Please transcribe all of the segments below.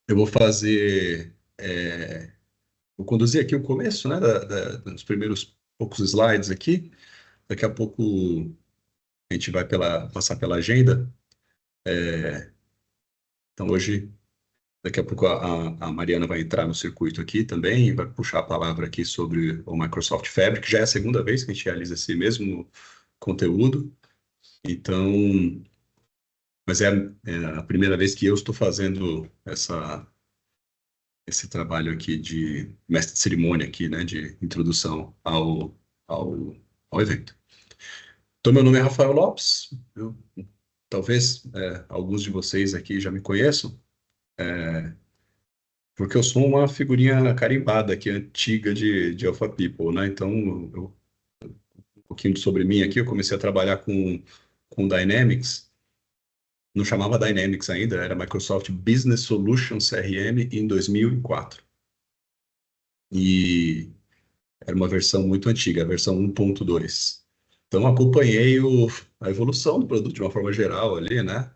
Eu vou fazer, vou conduzir aqui o começo, né, dos primeiros poucos slides aqui. Daqui a pouco a gente vai passar pela agenda. Então hoje, daqui a pouco a Mariana vai entrar no circuito aqui também e vai puxar a palavra aqui sobre o Microsoft Fabric. Já é a segunda vez que a gente realiza esse mesmo conteúdo. Então, mas é a primeira vez que eu estou fazendo esse trabalho aqui de mestre de cerimônia aqui, né, de introdução ao, ao evento. Então, meu nome é Rafael Lopes. Talvez alguns de vocês aqui já me conheçam, porque eu sou uma figurinha carimbada aqui, antiga de Alpha People, né? Então, um pouquinho sobre mim aqui, eu comecei a trabalhar com Dynamics, não chamava Dynamics ainda, era Microsoft Business Solutions CRM em 2004. E era uma versão muito antiga, a versão 1.2. Então, acompanhei a evolução do produto de uma forma geral ali, né?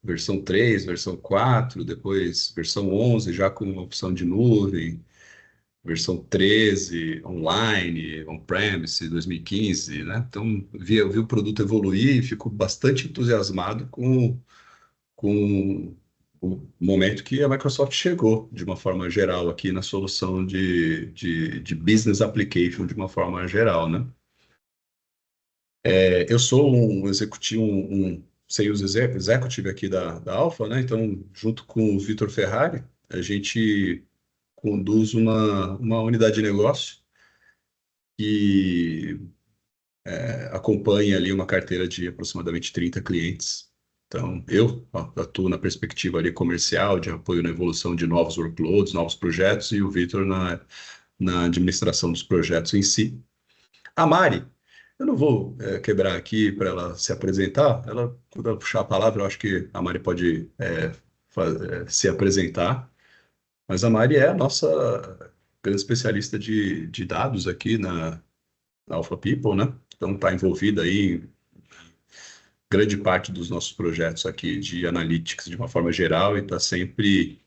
Versão 3, versão 4, depois versão 11, já com uma opção de nuvem, versão 13, online, on-premise, 2015, né? Então, vi o produto evoluir e fico bastante entusiasmado com o momento que a Microsoft chegou, de uma forma geral, aqui na solução de business application, de uma forma geral, né? Eu sou um executivo, um sales executive aqui da Alpha, né? Então, junto com o Vitor Ferrari, a gente conduz uma unidade de negócio que acompanha ali uma carteira de aproximadamente 30 clientes. Então, eu atuo na perspectiva ali comercial, de apoio na evolução de novos workloads, novos projetos, e o Vitor na administração dos projetos em si. A Mari, eu não vou quebrar aqui para ela se apresentar. Quando ela puxar a palavra, eu acho que a Mari pode se apresentar. Mas a Mari é a nossa grande especialista de dados aqui na Alpha People, né? Então está envolvida aí em grande parte dos nossos projetos aqui de analytics de uma forma geral e está sempre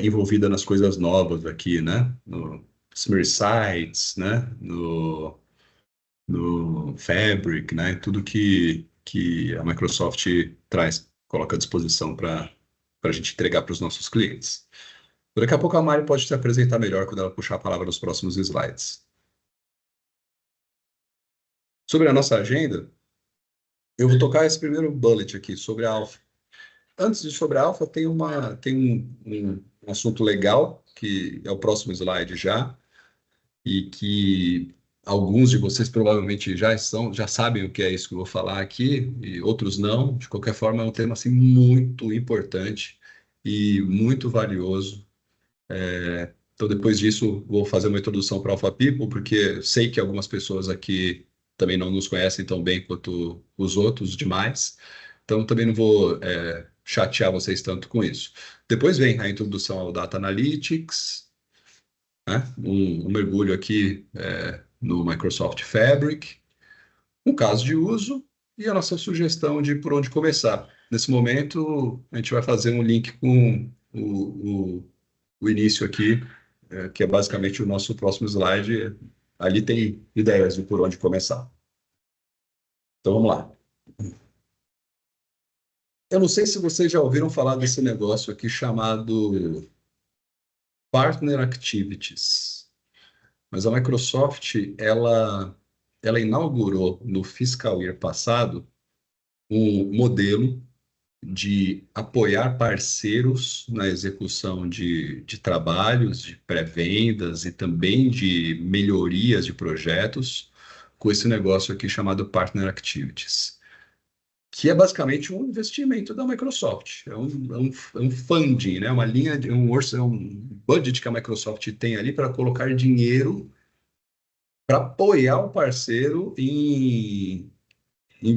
envolvida nas coisas novas aqui, né? No Smear Sites, né? No Fabric, né? Tudo que a Microsoft traz, coloca à disposição para a gente entregar para os nossos clientes. Daqui a pouco a Mari pode se apresentar melhor quando ela puxar a palavra nos próximos slides. Sobre a nossa agenda, eu vou tocar esse primeiro bullet aqui sobre a Alpha. Antes de sobre a Alpha, tem um assunto legal, que é o próximo slide já, e que alguns de vocês provavelmente já sabem o que é isso que eu vou falar aqui, e outros não. De qualquer forma, é um tema assim, muito importante e muito valioso. Então, depois disso, vou fazer uma introdução para a Alpha People, porque sei que algumas pessoas aqui também não nos conhecem tão bem quanto os outros demais. Então, também não vou chatear vocês tanto com isso. Depois vem a introdução ao Data Analytics, né? Um mergulho aqui no Microsoft Fabric, um caso de uso e a nossa sugestão de por onde começar. Nesse momento, a gente vai fazer um link com o início aqui, que é basicamente o nosso próximo slide. Ali tem ideias de por onde começar. Então, vamos lá. Eu não sei se vocês já ouviram falar desse negócio aqui chamado Partner Activities. Mas a Microsoft, ela inaugurou no fiscal year passado um modelo de apoiar parceiros na execução de trabalhos, de pré-vendas e também de melhorias de projetos, com esse negócio aqui chamado Partner Activities, que é basicamente um investimento da Microsoft. É um funding, né? Uma linha de um budget que a Microsoft tem ali para colocar dinheiro para apoiar o parceiro em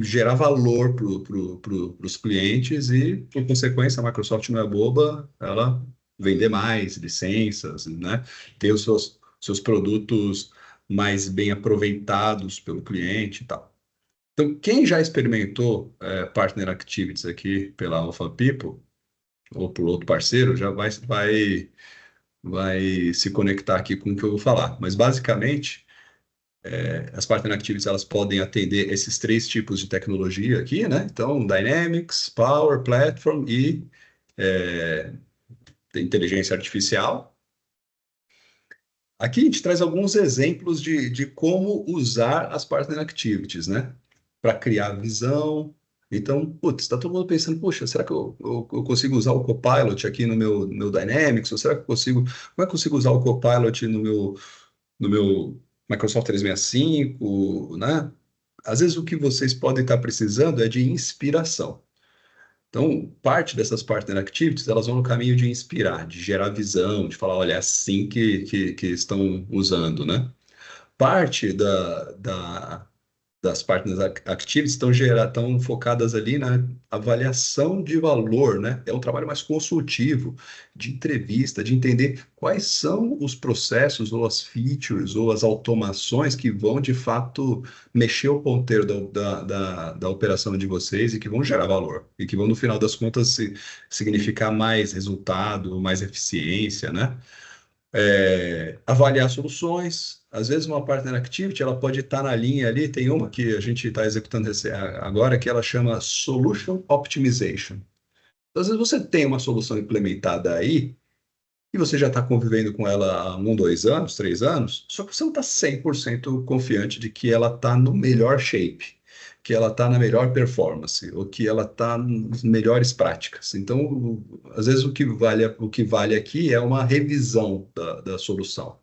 gerar valor para os clientes e, por consequência, a Microsoft não é boba, ela vender mais licenças, né? Ter os seus produtos mais bem aproveitados pelo cliente e tal. Então, quem já experimentou Partner Activities aqui pela Alpha People, ou por outro parceiro, já vai se conectar aqui com o que eu vou falar. Mas, basicamente, as Partner Activities elas podem atender esses três tipos de tecnologia aqui, né? Então, Dynamics, Power Platform e é, inteligência artificial. Aqui a gente traz alguns exemplos de como usar as Partner Activities, né? Para criar visão. Então, putz, está todo mundo pensando, poxa, será que eu consigo usar o Copilot aqui no meu Dynamics? Ou será que eu consigo, como é que eu consigo usar o Copilot no meu Microsoft 365, né? Às vezes o que vocês podem estar precisando é de inspiração. Então, parte dessas partner activities, elas vão no caminho de inspirar, de gerar visão, de falar, olha, é assim que estão usando, né? Parte das partners activities estão focadas ali na avaliação de valor, né? É um trabalho mais consultivo, de entrevista, de entender quais são os processos ou as features ou as automações que vão de fato mexer o ponteiro da operação de vocês e que vão gerar valor e que vão no final das contas significar mais resultado, mais eficiência, né? Avaliar soluções. Às vezes, uma partner activity ela pode estar na linha ali. Tem uma que a gente está executando agora que ela chama Solution Optimization. Então, às vezes, você tem uma solução implementada aí e você já está convivendo com ela há 2 anos, 3 anos, só que você não está 100% confiante de que ela está no melhor shape, que ela está na melhor performance, ou que ela está nas melhores práticas. Então, às vezes, o que vale aqui é uma revisão da solução.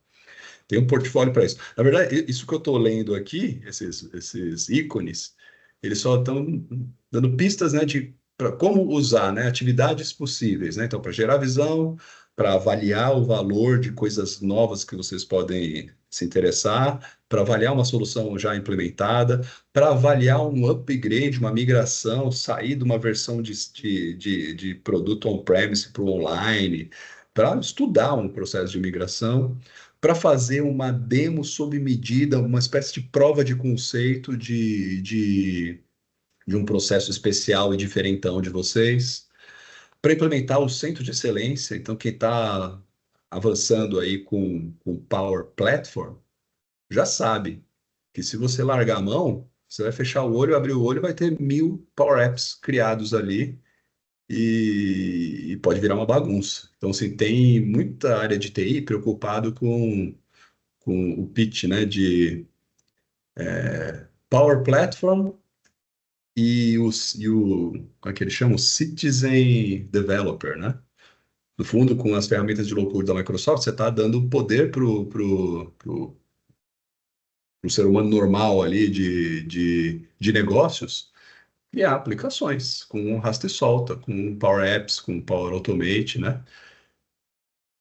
Tem um portfólio para isso. Na verdade, isso que eu estou lendo aqui, esses ícones, eles só estão dando pistas, né, de como usar, né, atividades possíveis, né? Então, para gerar visão, para avaliar o valor de coisas novas que vocês podem se interessar, para avaliar uma solução já implementada, para avaliar um upgrade, uma migração, sair de uma versão de produto on-premise para o online, para estudar um processo de migração para fazer uma demo sob medida, uma espécie de prova de conceito de um processo especial e diferentão de vocês, para implementar o centro de excelência. Então, quem está avançando aí com Power Platform já sabe que se você largar a mão, você vai fechar o olho, abrir o olho, vai ter 1.000 Power Apps criados ali e pode virar uma bagunça. Então, assim, tem muita área de TI preocupado com o pitch, né, de Power Platform como é que eles chamam? Citizen Developer, né? No fundo, com as ferramentas de low-code da Microsoft, você está dando poder pro ser humano normal ali de negócios criar aplicações com rasta e solta, com Power Apps, com Power Automate, né?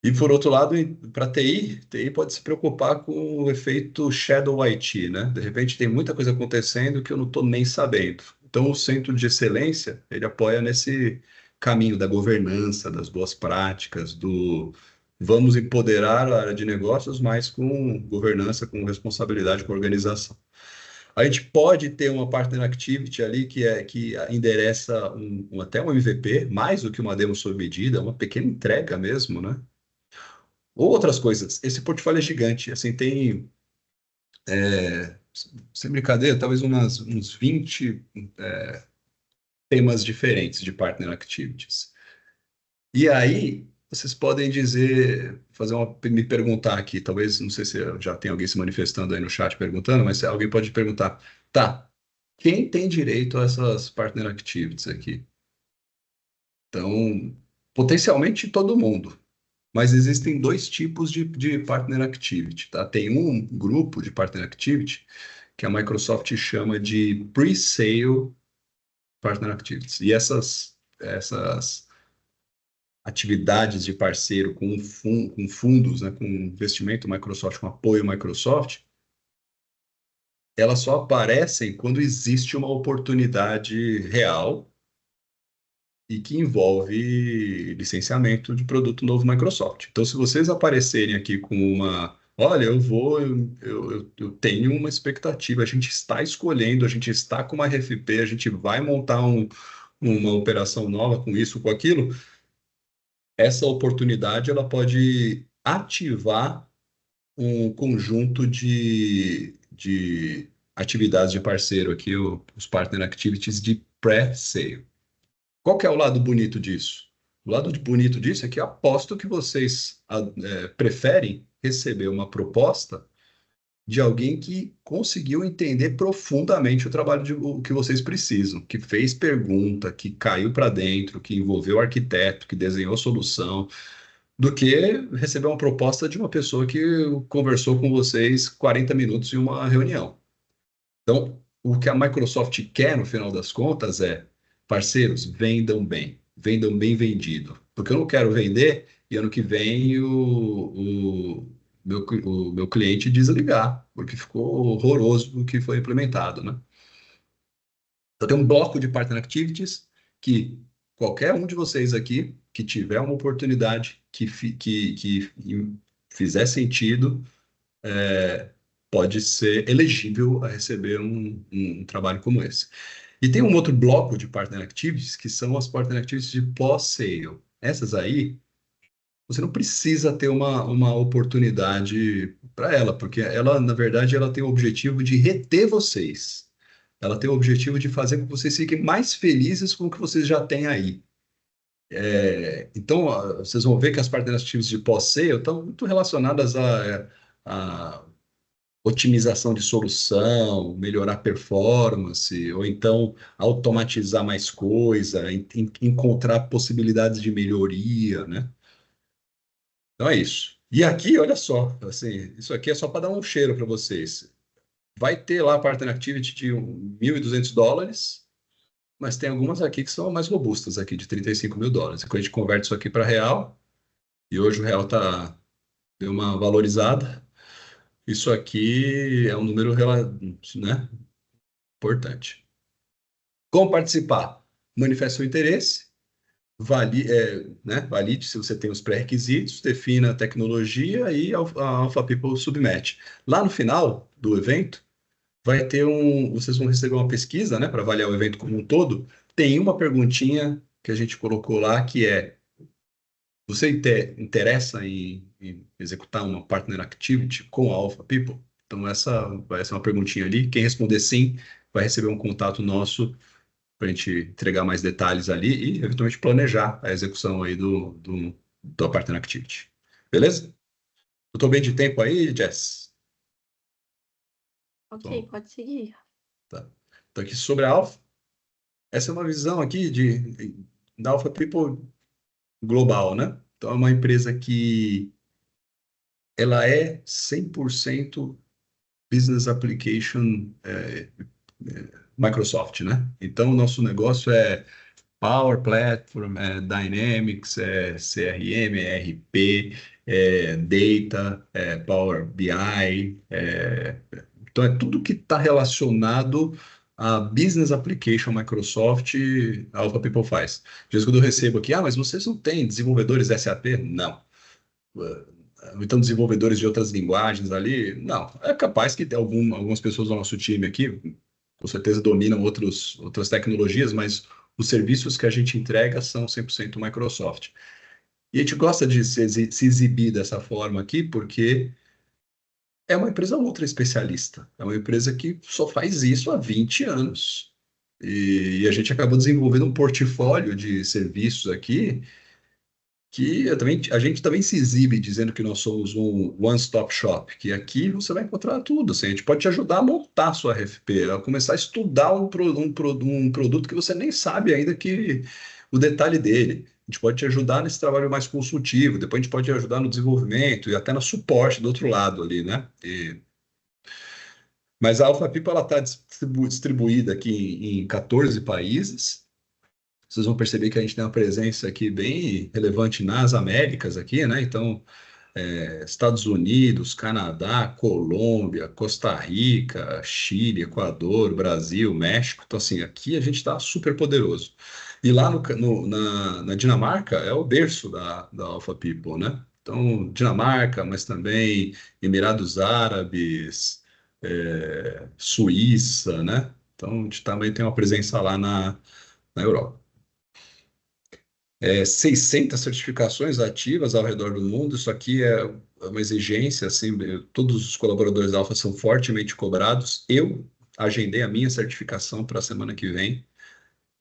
E por outro lado, para TI pode se preocupar com o efeito Shadow IT, né? De repente tem muita coisa acontecendo que eu não estou nem sabendo. Então, o Centro de Excelência, ele apoia nesse caminho da governança, das boas práticas, do vamos empoderar a área de negócios, mas com governança, com responsabilidade, com organização. A gente pode ter uma partner activity ali que endereça até um MVP, mais do que uma demo sob medida, uma pequena entrega mesmo, né? Ou outras coisas. Esse portfólio é gigante. Assim, tem, sem brincadeira, talvez uns 20 temas diferentes de partner activities. E aí, vocês podem me perguntar aqui, talvez, não sei se já tem alguém se manifestando aí no chat perguntando, mas alguém pode perguntar, tá, quem tem direito a essas partner activities aqui? Então, potencialmente todo mundo. Mas existem dois tipos de partner activity, tá? Tem um grupo de partner activity que a Microsoft chama de pre-sale partner activities. E essas atividades de parceiro com fundos, né, com investimento Microsoft, com apoio Microsoft, elas só aparecem quando existe uma oportunidade real e que envolve licenciamento de produto novo Microsoft. Então, se vocês aparecerem aqui com olha, eu tenho uma expectativa, a gente está escolhendo, a gente está com uma RFP, a gente vai montar uma operação nova com isso, com aquilo, essa oportunidade ela pode ativar um conjunto de atividades de parceiro aqui, os Partner Activities de pré-sale. Qual que é o lado bonito disso? O lado bonito disso é que eu aposto que vocês preferem receber uma proposta de alguém que conseguiu entender profundamente o trabalho o que vocês precisam, que fez pergunta, que caiu para dentro, que envolveu o arquiteto, que desenhou solução, do que receber uma proposta de uma pessoa que conversou com vocês 40 minutos em uma reunião. Então, o que a Microsoft quer, no final das contas, é, parceiros, vendam bem vendido. Porque eu não quero vender e ano que vem o meu cliente desligar, porque ficou horroroso o que foi implementado, né? Então, tem um bloco de Partner Activities que qualquer um de vocês aqui que tiver uma oportunidade que fizer sentido, pode ser elegível a receber um trabalho como esse. E tem um outro bloco de Partner Activities, que são as Partner Activities de pós-sale. Essas aí, você não precisa ter uma oportunidade para ela, porque ela, na verdade, ela tem o objetivo de reter vocês. Ela tem o objetivo de fazer com que vocês fiquem mais felizes com o que vocês já têm aí. Então, vocês vão ver que as Partner Activities de pós-sale estão muito relacionadas a otimização de solução, melhorar performance, ou então automatizar mais coisa, encontrar possibilidades de melhoria, né? Então é isso. E aqui, olha só, assim, isso aqui é só para dar um cheiro para vocês. Vai ter lá a Partner Activity de US$ 1.200, mas tem algumas aqui que são mais robustas, aqui de US$ 35.000. Quando a gente converte isso aqui para real, e hoje o real deu uma valorizada, isso aqui é um número, né, importante. Como participar? Manifeste seu interesse, valide se você tem os pré-requisitos, defina a tecnologia e a Alpha People submete. Lá no final do evento, vocês vão receber uma pesquisa, né, para avaliar o evento como um todo. Tem uma perguntinha que a gente colocou lá que é: você interessa em executar uma partner activity com a Alpha People? Então essa vai ser uma perguntinha ali. Quem responder sim, vai receber um contato nosso para a gente entregar mais detalhes ali e, eventualmente, planejar a execução aí da Partner Activity. Beleza? Eu estou bem de tempo aí, Jess? Ok, Então, pode seguir. tá. Então, aqui sobre a Alpha, essa é uma visão aqui da Alpha People global, né? Então, é uma empresa que ela é 100% Business Application Microsoft, né? Então, o nosso negócio é Power Platform, Dynamics, CRM, ERP, Data, Power BI. Então, é tudo que está relacionado a Business Application Microsoft, a Alpha People faz. Às vezes, quando eu recebo aqui, mas vocês não têm desenvolvedores SAP? Não. Então, desenvolvedores de outras linguagens ali? Não. É capaz que tem algumas pessoas do nosso time aqui, com certeza dominam outras tecnologias, mas os serviços que a gente entrega são 100% Microsoft. E a gente gosta de se exibir dessa forma aqui, porque é uma empresa ultra especialista. É uma empresa que só faz isso há 20 anos. E a gente acabou desenvolvendo um portfólio de serviços aqui que a gente também se exibe dizendo que nós somos um one-stop shop, que aqui você vai encontrar tudo. Assim, a gente pode te ajudar a montar a sua RFP, a começar a estudar um produto que você nem sabe ainda que o detalhe dele. A gente pode te ajudar nesse trabalho mais consultivo, depois a gente pode te ajudar no desenvolvimento e até no suporte do outro lado ali, né? Mas a Alpha People está distribuída aqui em 14 países. Vocês vão perceber que a gente tem uma presença aqui bem relevante nas Américas aqui, né? Então, Estados Unidos, Canadá, Colômbia, Costa Rica, Chile, Equador, Brasil, México. Então, assim, aqui a gente está super poderoso. E lá na Dinamarca é o berço da Alpha People, né? Então, Dinamarca, mas também Emirados Árabes, Suíça, né? Então, a gente também tem uma presença lá na Europa. 600 certificações ativas ao redor do mundo. Isso aqui é uma exigência, assim, todos os colaboradores da Alfa são fortemente cobrados. Eu agendei a minha certificação para a semana que vem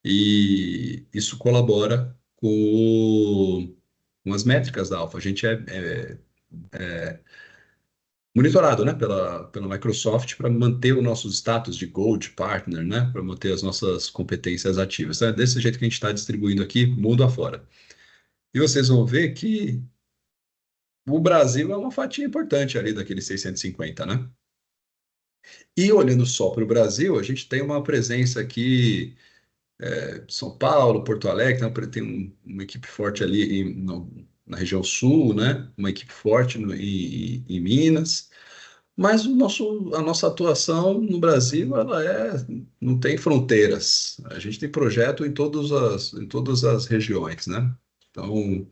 e isso colabora com as métricas da Alfa. A gente é monitorado, né, pela Microsoft para manter o nosso status de Gold Partner, né, para manter as nossas competências ativas. Então, é desse jeito que a gente está distribuindo aqui, mundo afora. E vocês vão ver que o Brasil é uma fatia importante ali daqueles 650, né? E olhando só para o Brasil, a gente tem uma presença aqui, São Paulo, Porto Alegre, uma equipe forte ali na região sul, né? Uma equipe forte em Minas. Mas a nossa atuação no Brasil, não tem fronteiras. A gente tem projeto em todas as regiões, né? Então,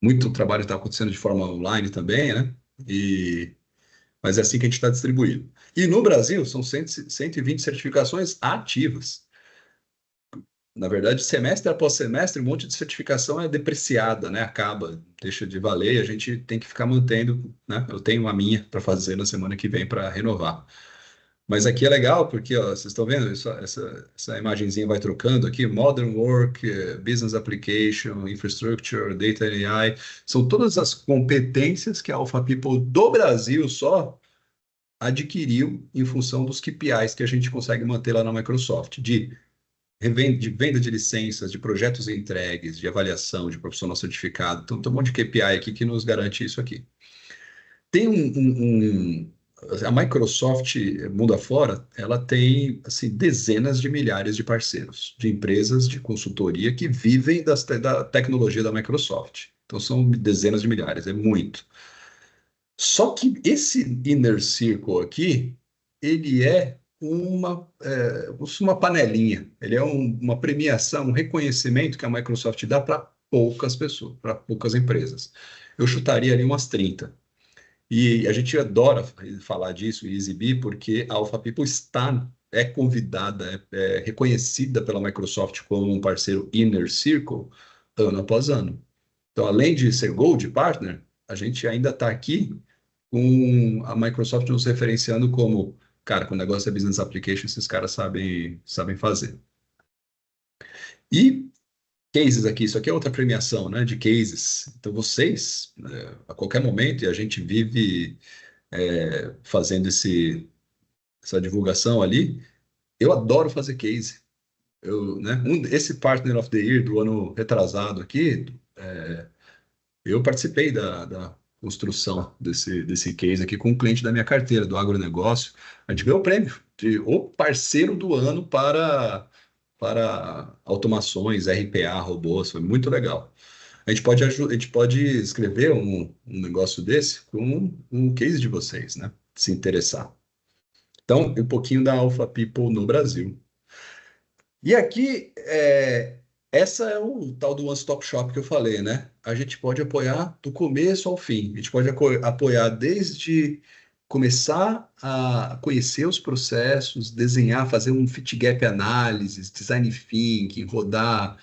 muito trabalho está acontecendo de forma online também, né? Mas é assim que a gente está distribuído. E no Brasil, são 120 certificações ativas. Na verdade, semestre após semestre, um monte de certificação é depreciada, né? Acaba, deixa de valer, e a gente tem que ficar mantendo, né? Eu tenho a minha para fazer na semana que vem para renovar. Mas aqui é legal porque, ó, vocês estão vendo, essa imagenzinha vai trocando aqui, Modern Work, Business Application, Infrastructure, Data and AI, são todas as competências que a Alpha People do Brasil só adquiriu em função dos KPIs que a gente consegue manter lá na Microsoft, de venda de licenças, de projetos entregues, de avaliação, de profissional certificado. Então, tem um monte de KPI aqui que nos garante isso aqui. Tem a Microsoft, mundo afora, ela tem assim, dezenas de milhares de parceiros, de empresas de consultoria que vivem da tecnologia da Microsoft. Então, são dezenas de milhares, é muito. Só que esse Inner Circle aqui, ele é uma panelinha, ele é uma premiação, um reconhecimento que a Microsoft dá para poucas pessoas, para poucas empresas. Eu chutaria ali umas 30. E a gente adora falar disso e exibir, porque a Alpha People é convidada, é reconhecida pela Microsoft como um parceiro Inner Circle ano após ano. Então, além de ser Gold Partner, a gente ainda está aqui com a Microsoft nos referenciando como, cara, com o negócio é Business Application, esses caras sabem fazer. E cases aqui, isso aqui é outra premiação, né, de cases. Então, vocês, a qualquer momento, e a gente vive fazendo essa divulgação ali, eu adoro fazer case. Esse Partner of the Year do ano retrasado aqui, eu participei da construção desse case aqui com um cliente da minha carteira, do agronegócio. A gente ganhou o prêmio de o parceiro do ano para automações, RPA, robôs. Foi muito legal. A gente pode escrever um negócio desse com um case de vocês, né? Se interessar. Então, um pouquinho da Alpha People no Brasil. E aqui, essa é o tal do One Stop Shop que eu falei, né? A gente pode apoiar do começo ao fim. A gente pode apoiar desde começar a conhecer os processos, desenhar, fazer um fit gap analysis, design thinking, rodar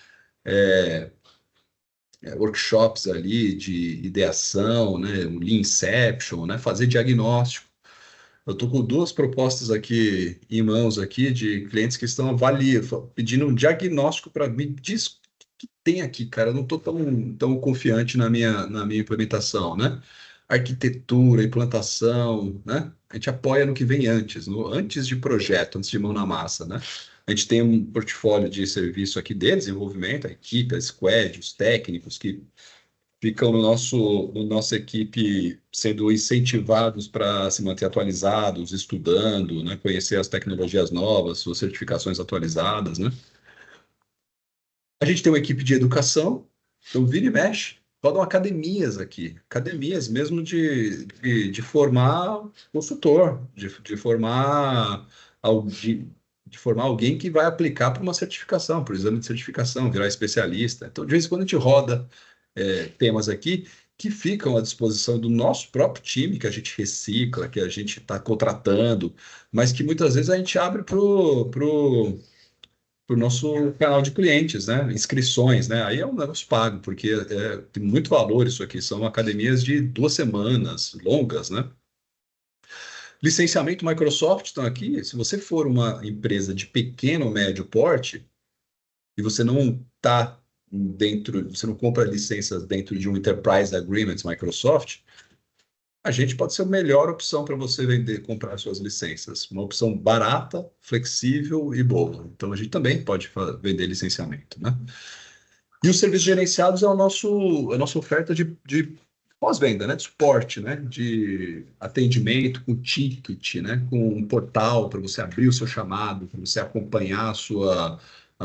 workshops ali de ideação, né? Um Lean Inception, né? Fazer diagnóstico. Eu estou com duas propostas aqui em mãos aqui de clientes que estão avaliando, pedindo um diagnóstico para mim. Diz o que tem aqui, cara. Eu não estou tão confiante na minha implementação, né? Arquitetura, implantação, né? A gente apoia no que vem antes, antes de projeto, antes de mão na massa, né? A gente tem um portfólio de serviço aqui de desenvolvimento, a equipe, a squad, os técnicos que ficam no nossa equipe sendo incentivados para se manter atualizados, estudando, né, conhecer as tecnologias novas, suas certificações atualizadas, né? A gente tem uma equipe de educação, então vira e mexe, rodam academias aqui, academias mesmo de formar consultor, de formar de formar alguém que vai aplicar para uma certificação, para o exame de certificação, virar especialista. Então, de vez em quando a gente roda temas aqui que ficam à disposição do nosso próprio time, que a gente recicla, que a gente está contratando, mas que muitas vezes a gente abre para para o nosso canal de clientes, né? Inscrições, né? Aí é um negócio pago, porque tem muito valor isso aqui. São academias de 2 semanas, longas, né? Licenciamento Microsoft estão aqui. Se você for uma empresa de pequeno ou médio porte e você não está dentro, você não compra licenças dentro de um Enterprise Agreement Microsoft, a gente pode ser a melhor opção para você vender, comprar suas licenças. Uma opção barata, flexível e boa. Então, a gente também pode vender licenciamento, né? E os serviços gerenciados é a nossa oferta de pós-venda, né? De suporte, né? De atendimento com ticket, né? Com um portal para você abrir o seu chamado, para você acompanhar a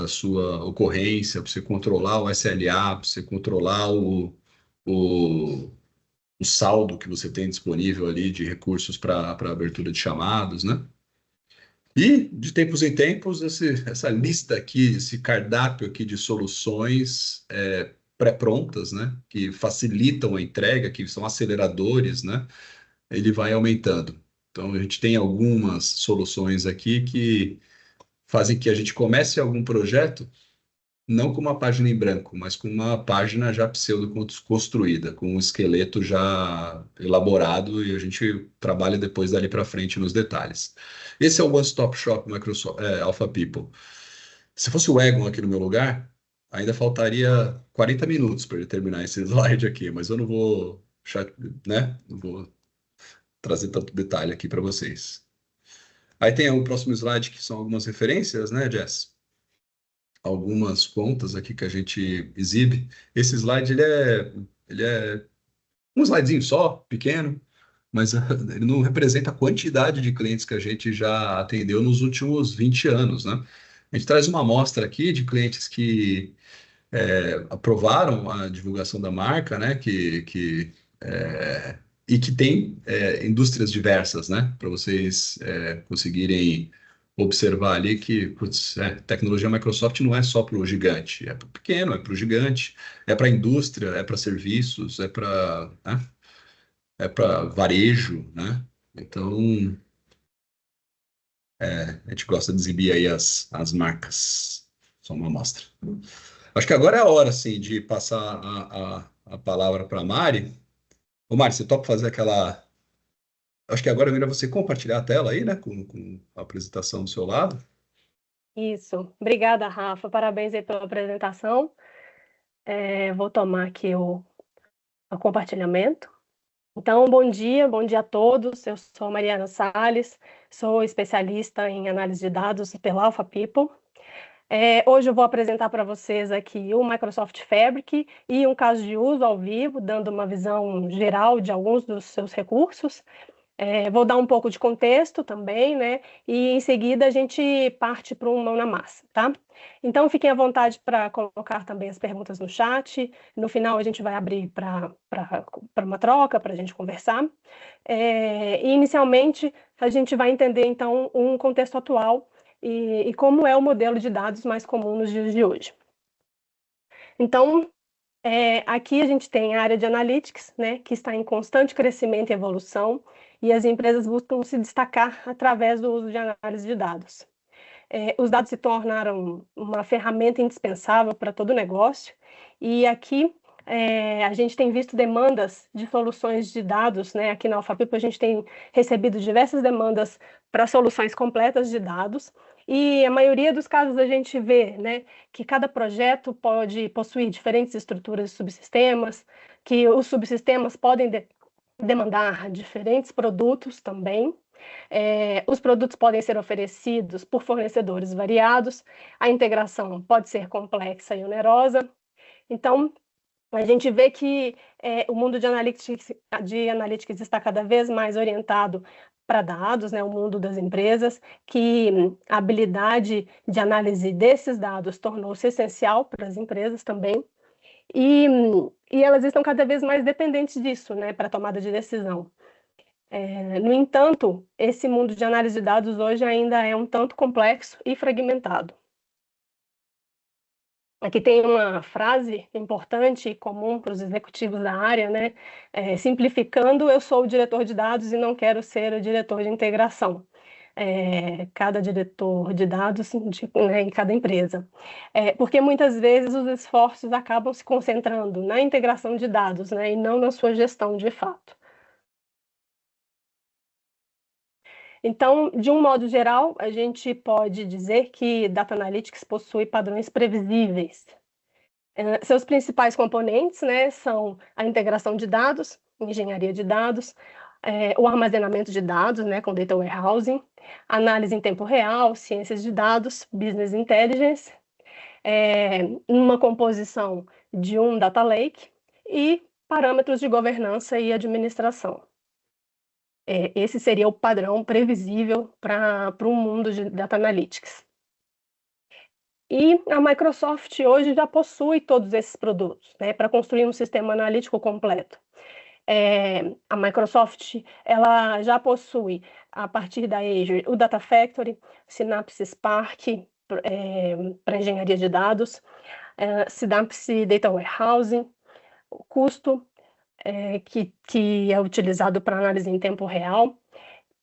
sua ocorrência, para você controlar o SLA, para você controlar o, o saldo que você tem disponível ali de recursos para abertura de chamados, né? E, de tempos em tempos, essa lista aqui, esse cardápio aqui de soluções pré-prontas, né, que facilitam a entrega, que são aceleradores, né, ele vai aumentando. Então, a gente tem algumas soluções aqui que fazem que a gente comece algum projeto não com uma página em branco, mas com uma página já pseudo-construída, com um esqueleto já elaborado e a gente trabalha depois dali para frente nos detalhes. Esse é o One Stop Shop Microsoft, Alpha People. Se fosse o Egon aqui no meu lugar, ainda faltaria 40 minutos para ele terminar esse slide aqui, mas eu não vou, né? Não vou trazer tanto detalhe aqui para vocês. Aí tem o próximo slide que são algumas referências, né, Jess? Algumas contas aqui que a gente exibe. Esse slide ele é um slidezinho só, pequeno, mas ele não representa a quantidade de clientes que a gente já atendeu nos últimos 20 anos, né? A gente traz uma amostra aqui de clientes que aprovaram a divulgação da marca, né? E que tem indústrias diversas, né? Para vocês conseguirem observar ali que putz, tecnologia Microsoft não é só para o gigante, é para o pequeno, é para o gigante, é para a indústria, é para serviços, é para varejo, né? Então, a gente gosta de exibir aí as marcas. Só uma amostra. Acho que agora é a hora, assim, de passar a palavra para a Mari. Ô, Mari, você topa fazer aquela... Acho que agora é melhor você compartilhar a tela aí, né? Com a apresentação do seu lado. Isso. Obrigada, Rafa. Parabéns aí pela apresentação. Vou tomar aqui o compartilhamento. Então, bom dia a todos. Eu sou Mariana Salles, sou especialista em análise de dados pela Alpha People. Hoje eu vou apresentar para vocês aqui o Microsoft Fabric e um caso de uso ao vivo, dando uma visão geral de alguns dos seus recursos. Vou dar um pouco de contexto também, né? E em seguida a gente parte para um mão na massa, tá? Então fiquem à vontade para colocar também as perguntas no chat. No final a gente vai abrir para uma troca, para a gente conversar. E inicialmente a gente vai entender então um contexto atual e como é o modelo de dados mais comum nos dias de hoje. Então, aqui a gente tem a área de Analytics, né, que está em constante crescimento e evolução, e as empresas buscam se destacar através do uso de análise de dados. Os dados se tornaram uma ferramenta indispensável para todo negócio, e aqui a gente tem visto demandas de soluções de dados, né? Aqui na AlphaPeople a gente tem recebido diversas demandas para soluções completas de dados, e a maioria dos casos a gente vê, né, que cada projeto pode possuir diferentes estruturas de subsistemas, que os subsistemas podem demandar diferentes produtos também. Os produtos podem ser oferecidos por fornecedores variados, a integração pode ser complexa e onerosa. Então, a gente vê que o mundo de analytics está cada vez mais orientado para dados, né, o mundo das empresas, que a habilidade de análise desses dados tornou-se essencial para as empresas também, e elas estão cada vez mais dependentes disso, né, para a tomada de decisão. No entanto, esse mundo de análise de dados hoje ainda é um tanto complexo e fragmentado. Aqui tem uma frase importante e comum para os executivos da área, né? Simplificando, eu sou o diretor de dados e não quero ser o diretor de integração. cada diretor de dados né, em cada empresa. Porque muitas vezes os esforços acabam se concentrando na integração de dados, né, e não na sua gestão de fato. Então, de um modo geral, a gente pode dizer que Data Analytics possui padrões previsíveis. Seus principais componentes, né, são a integração de dados, engenharia de dados, o armazenamento de dados, né, com data warehousing, análise em tempo real, ciências de dados, business intelligence, uma composição de um data lake e parâmetros de governança e administração. Esse seria o padrão previsível para o mundo de Data Analytics. E a Microsoft hoje já possui todos esses produtos, né, para construir um sistema analítico completo. A Microsoft ela já possui, a partir da Azure, o Data Factory, Synapse Spark, para engenharia de dados, Synapse Data Warehousing, o custo, que é utilizado para análise em tempo real,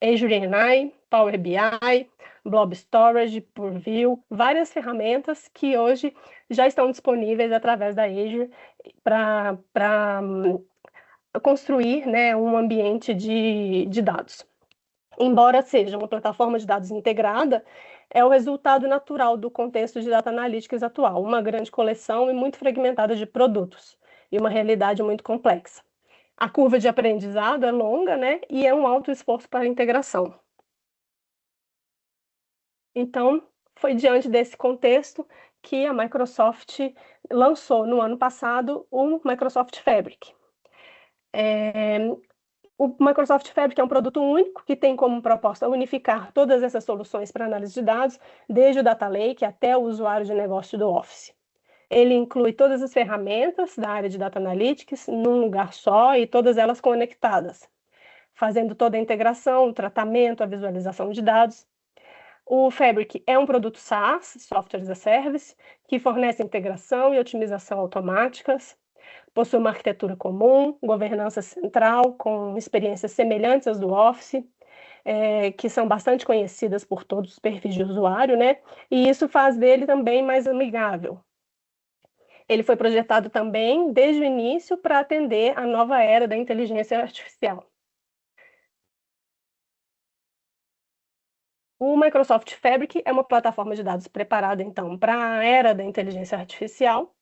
Azure AI, Power BI, Blob Storage, Purview, várias ferramentas que hoje já estão disponíveis através da Azure para construir, né, um ambiente de dados. Embora seja uma plataforma de dados integrada, é o resultado natural do contexto de Data Analytics atual, uma grande coleção e muito fragmentada de produtos, e uma realidade muito complexa. A curva de aprendizado é longa, né, e é um alto esforço para a integração. Então, foi diante desse contexto que a Microsoft lançou no ano passado o Microsoft Fabric. O Microsoft Fabric é um produto único que tem como proposta unificar todas essas soluções para análise de dados, desde o Data Lake até o usuário de negócio do Office. Ele inclui todas as ferramentas da área de Data Analytics num lugar só e todas elas conectadas, fazendo toda a integração, o tratamento, a visualização de dados. O Fabric é um produto SaaS, Software as a Service, que fornece integração e otimização automáticas, possui uma arquitetura comum, governança central, com experiências semelhantes às do Office, que são bastante conhecidas por todos os perfis de usuário, né? E isso faz dele também mais amigável. Ele foi projetado também, desde o início, para atender a nova era da inteligência artificial. O Microsoft Fabric é uma plataforma de dados preparada, então, para a era da inteligência artificial.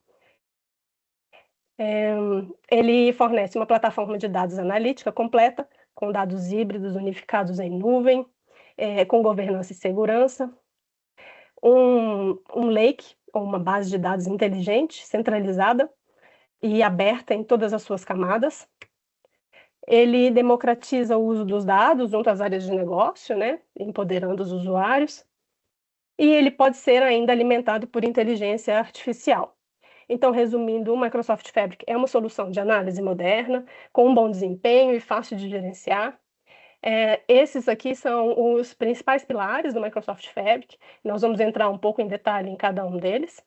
Ele fornece uma plataforma de dados analítica completa, com dados híbridos unificados em nuvem, com governança e segurança, um lake, ou uma base de dados inteligente, centralizada e aberta em todas as suas camadas. Ele democratiza o uso dos dados junto às áreas de negócio, né, empoderando os usuários. E ele pode ser ainda alimentado por inteligência artificial. Então, resumindo, o Microsoft Fabric é uma solução de análise moderna, com um bom desempenho e fácil de gerenciar. Esses aqui são os principais pilares do Microsoft Fabric. Nós vamos entrar um pouco em detalhe em cada um deles.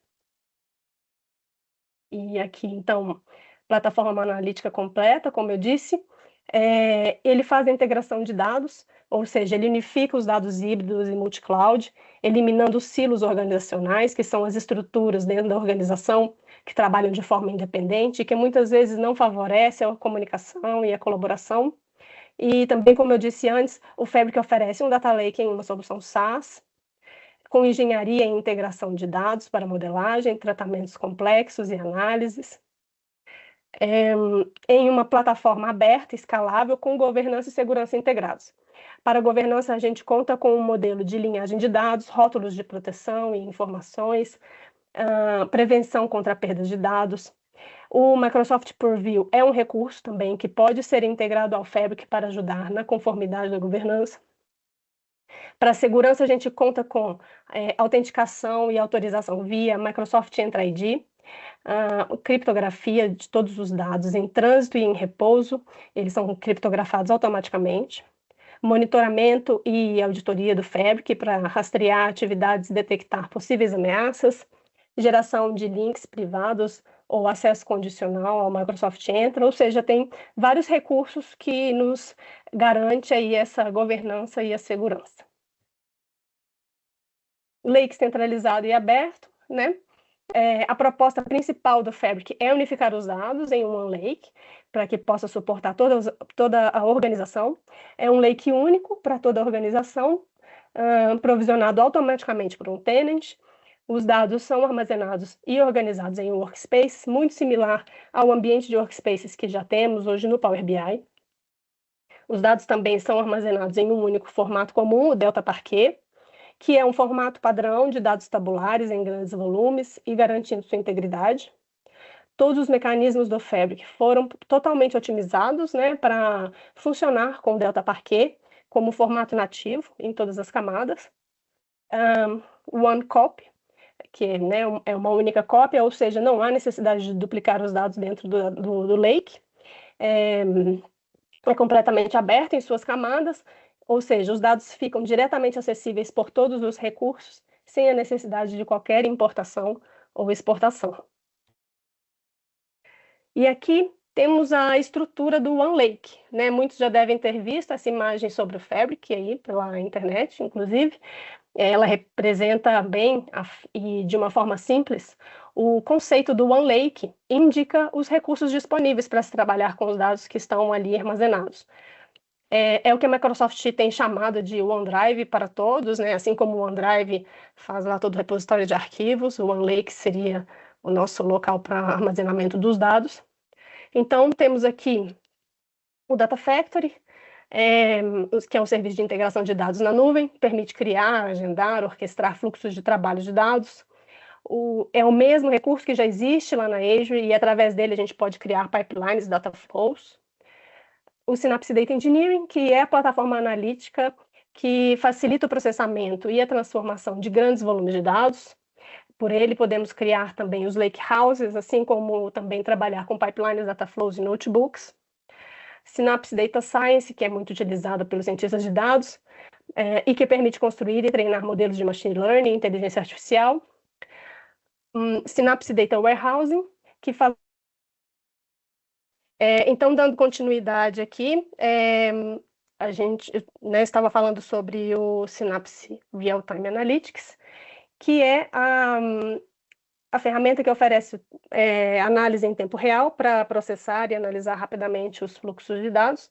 E aqui, então, plataforma analítica completa, como eu disse. Ele faz a integração de dados, ou seja, ele unifica os dados híbridos e multi-cloud, eliminando os silos organizacionais, que são as estruturas dentro da organização que trabalham de forma independente e que muitas vezes não favorecem a comunicação e a colaboração. E também, como eu disse antes, o Fabric oferece um Data Lake em uma solução SaaS, com engenharia e integração de dados para modelagem, tratamentos complexos e análises, em uma plataforma aberta, escalável, com governança e segurança integrados. Para a governança, a gente conta com um modelo de linhagem de dados, rótulos de proteção e informações, prevenção contra perdas de dados. O Microsoft Purview é um recurso também que pode ser integrado ao Fabric para ajudar na conformidade da governança. Para a segurança, a gente conta com autenticação e autorização via Microsoft Entra ID, criptografia de todos os dados em trânsito e em repouso, eles são criptografados automaticamente, monitoramento e auditoria do Fabric para rastrear atividades e detectar possíveis ameaças, geração de links privados ou acesso condicional ao Microsoft Entra, ou seja, tem vários recursos que nos garante aí essa governança e a segurança. lake centralizado e aberto, né? A proposta principal do Fabric é unificar os dados em um lake, para que possa suportar toda a organização. É um lake único para toda a organização, provisionado automaticamente por um tenant. Os dados são armazenados e organizados em um workspace, muito similar ao ambiente de workspaces que já temos hoje no Power BI. Os dados também são armazenados em um único formato comum, o Delta Parquet, que é um formato padrão de dados tabulares em grandes volumes e garantindo sua integridade. Todos os mecanismos do Fabric foram totalmente otimizados, né, para funcionar com o Delta Parquet como formato nativo em todas as camadas. One copy, que, né, é uma única cópia, ou seja, não há necessidade de duplicar os dados dentro do lake. É completamente aberto em suas camadas, ou seja, os dados ficam diretamente acessíveis por todos os recursos, sem a necessidade de qualquer importação ou exportação. E aqui temos a estrutura do OneLake, né? Muitos já devem ter visto essa imagem sobre o Fabric aí pela internet, inclusive. Ela representa bem e de uma forma simples o conceito do OneLake, indica os recursos disponíveis para se trabalhar com os dados que estão ali armazenados. É o que a Microsoft tem chamado de OneDrive para todos, né? Assim como o OneDrive faz lá todo o repositório de arquivos, o OneLake seria o nosso local para armazenamento dos dados. Então, temos aqui o Data Factory, que é um serviço de integração de dados na nuvem, permite criar, agendar, orquestrar fluxos de trabalho de dados. É o mesmo recurso que já existe lá na Azure e através dele a gente pode criar pipelines, data flows. O Synapse Data Engineering, que é a plataforma analítica que facilita o processamento e a transformação de grandes volumes de dados. Por ele, podemos criar também os lakehouses, assim como também trabalhar com pipelines, data flows e notebooks. Synapse Data Science, que é muito utilizada pelos cientistas de dados, e que permite construir e treinar modelos de machine learning e inteligência artificial. Synapse Data Warehousing, que faz... então, dando continuidade aqui, a gente, né, estava falando sobre o Synapse Real-Time Analytics, que é a ferramenta que oferece análise em tempo real para processar e analisar rapidamente os fluxos de dados.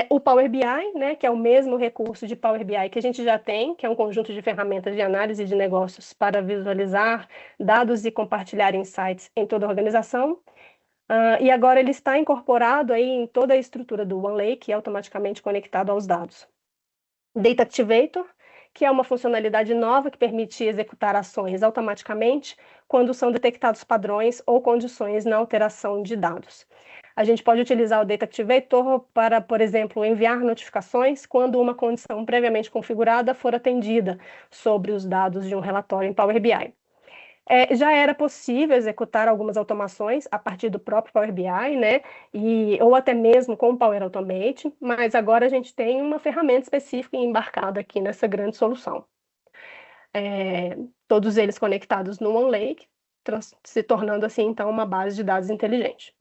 O Power BI, né, que é o mesmo recurso de Power BI que a gente já tem, que é um conjunto de ferramentas de análise de negócios para visualizar dados e compartilhar insights em toda a organização. E agora ele está incorporado aí em toda a estrutura do OneLake, automaticamente conectado aos dados. Data Activator, que é uma funcionalidade nova que permite executar ações automaticamente quando são detectados padrões ou condições na alteração de dados. A gente pode utilizar o Data Activator para, por exemplo, enviar notificações quando uma condição previamente configurada for atendida sobre os dados de um relatório em Power BI. Já era possível executar algumas automações a partir do próprio Power BI, né? Ou até mesmo com o Power Automate, mas agora a gente tem uma ferramenta específica embarcada aqui nessa grande solução. Todos eles conectados no OneLake, se tornando assim, então, uma base de dados inteligente.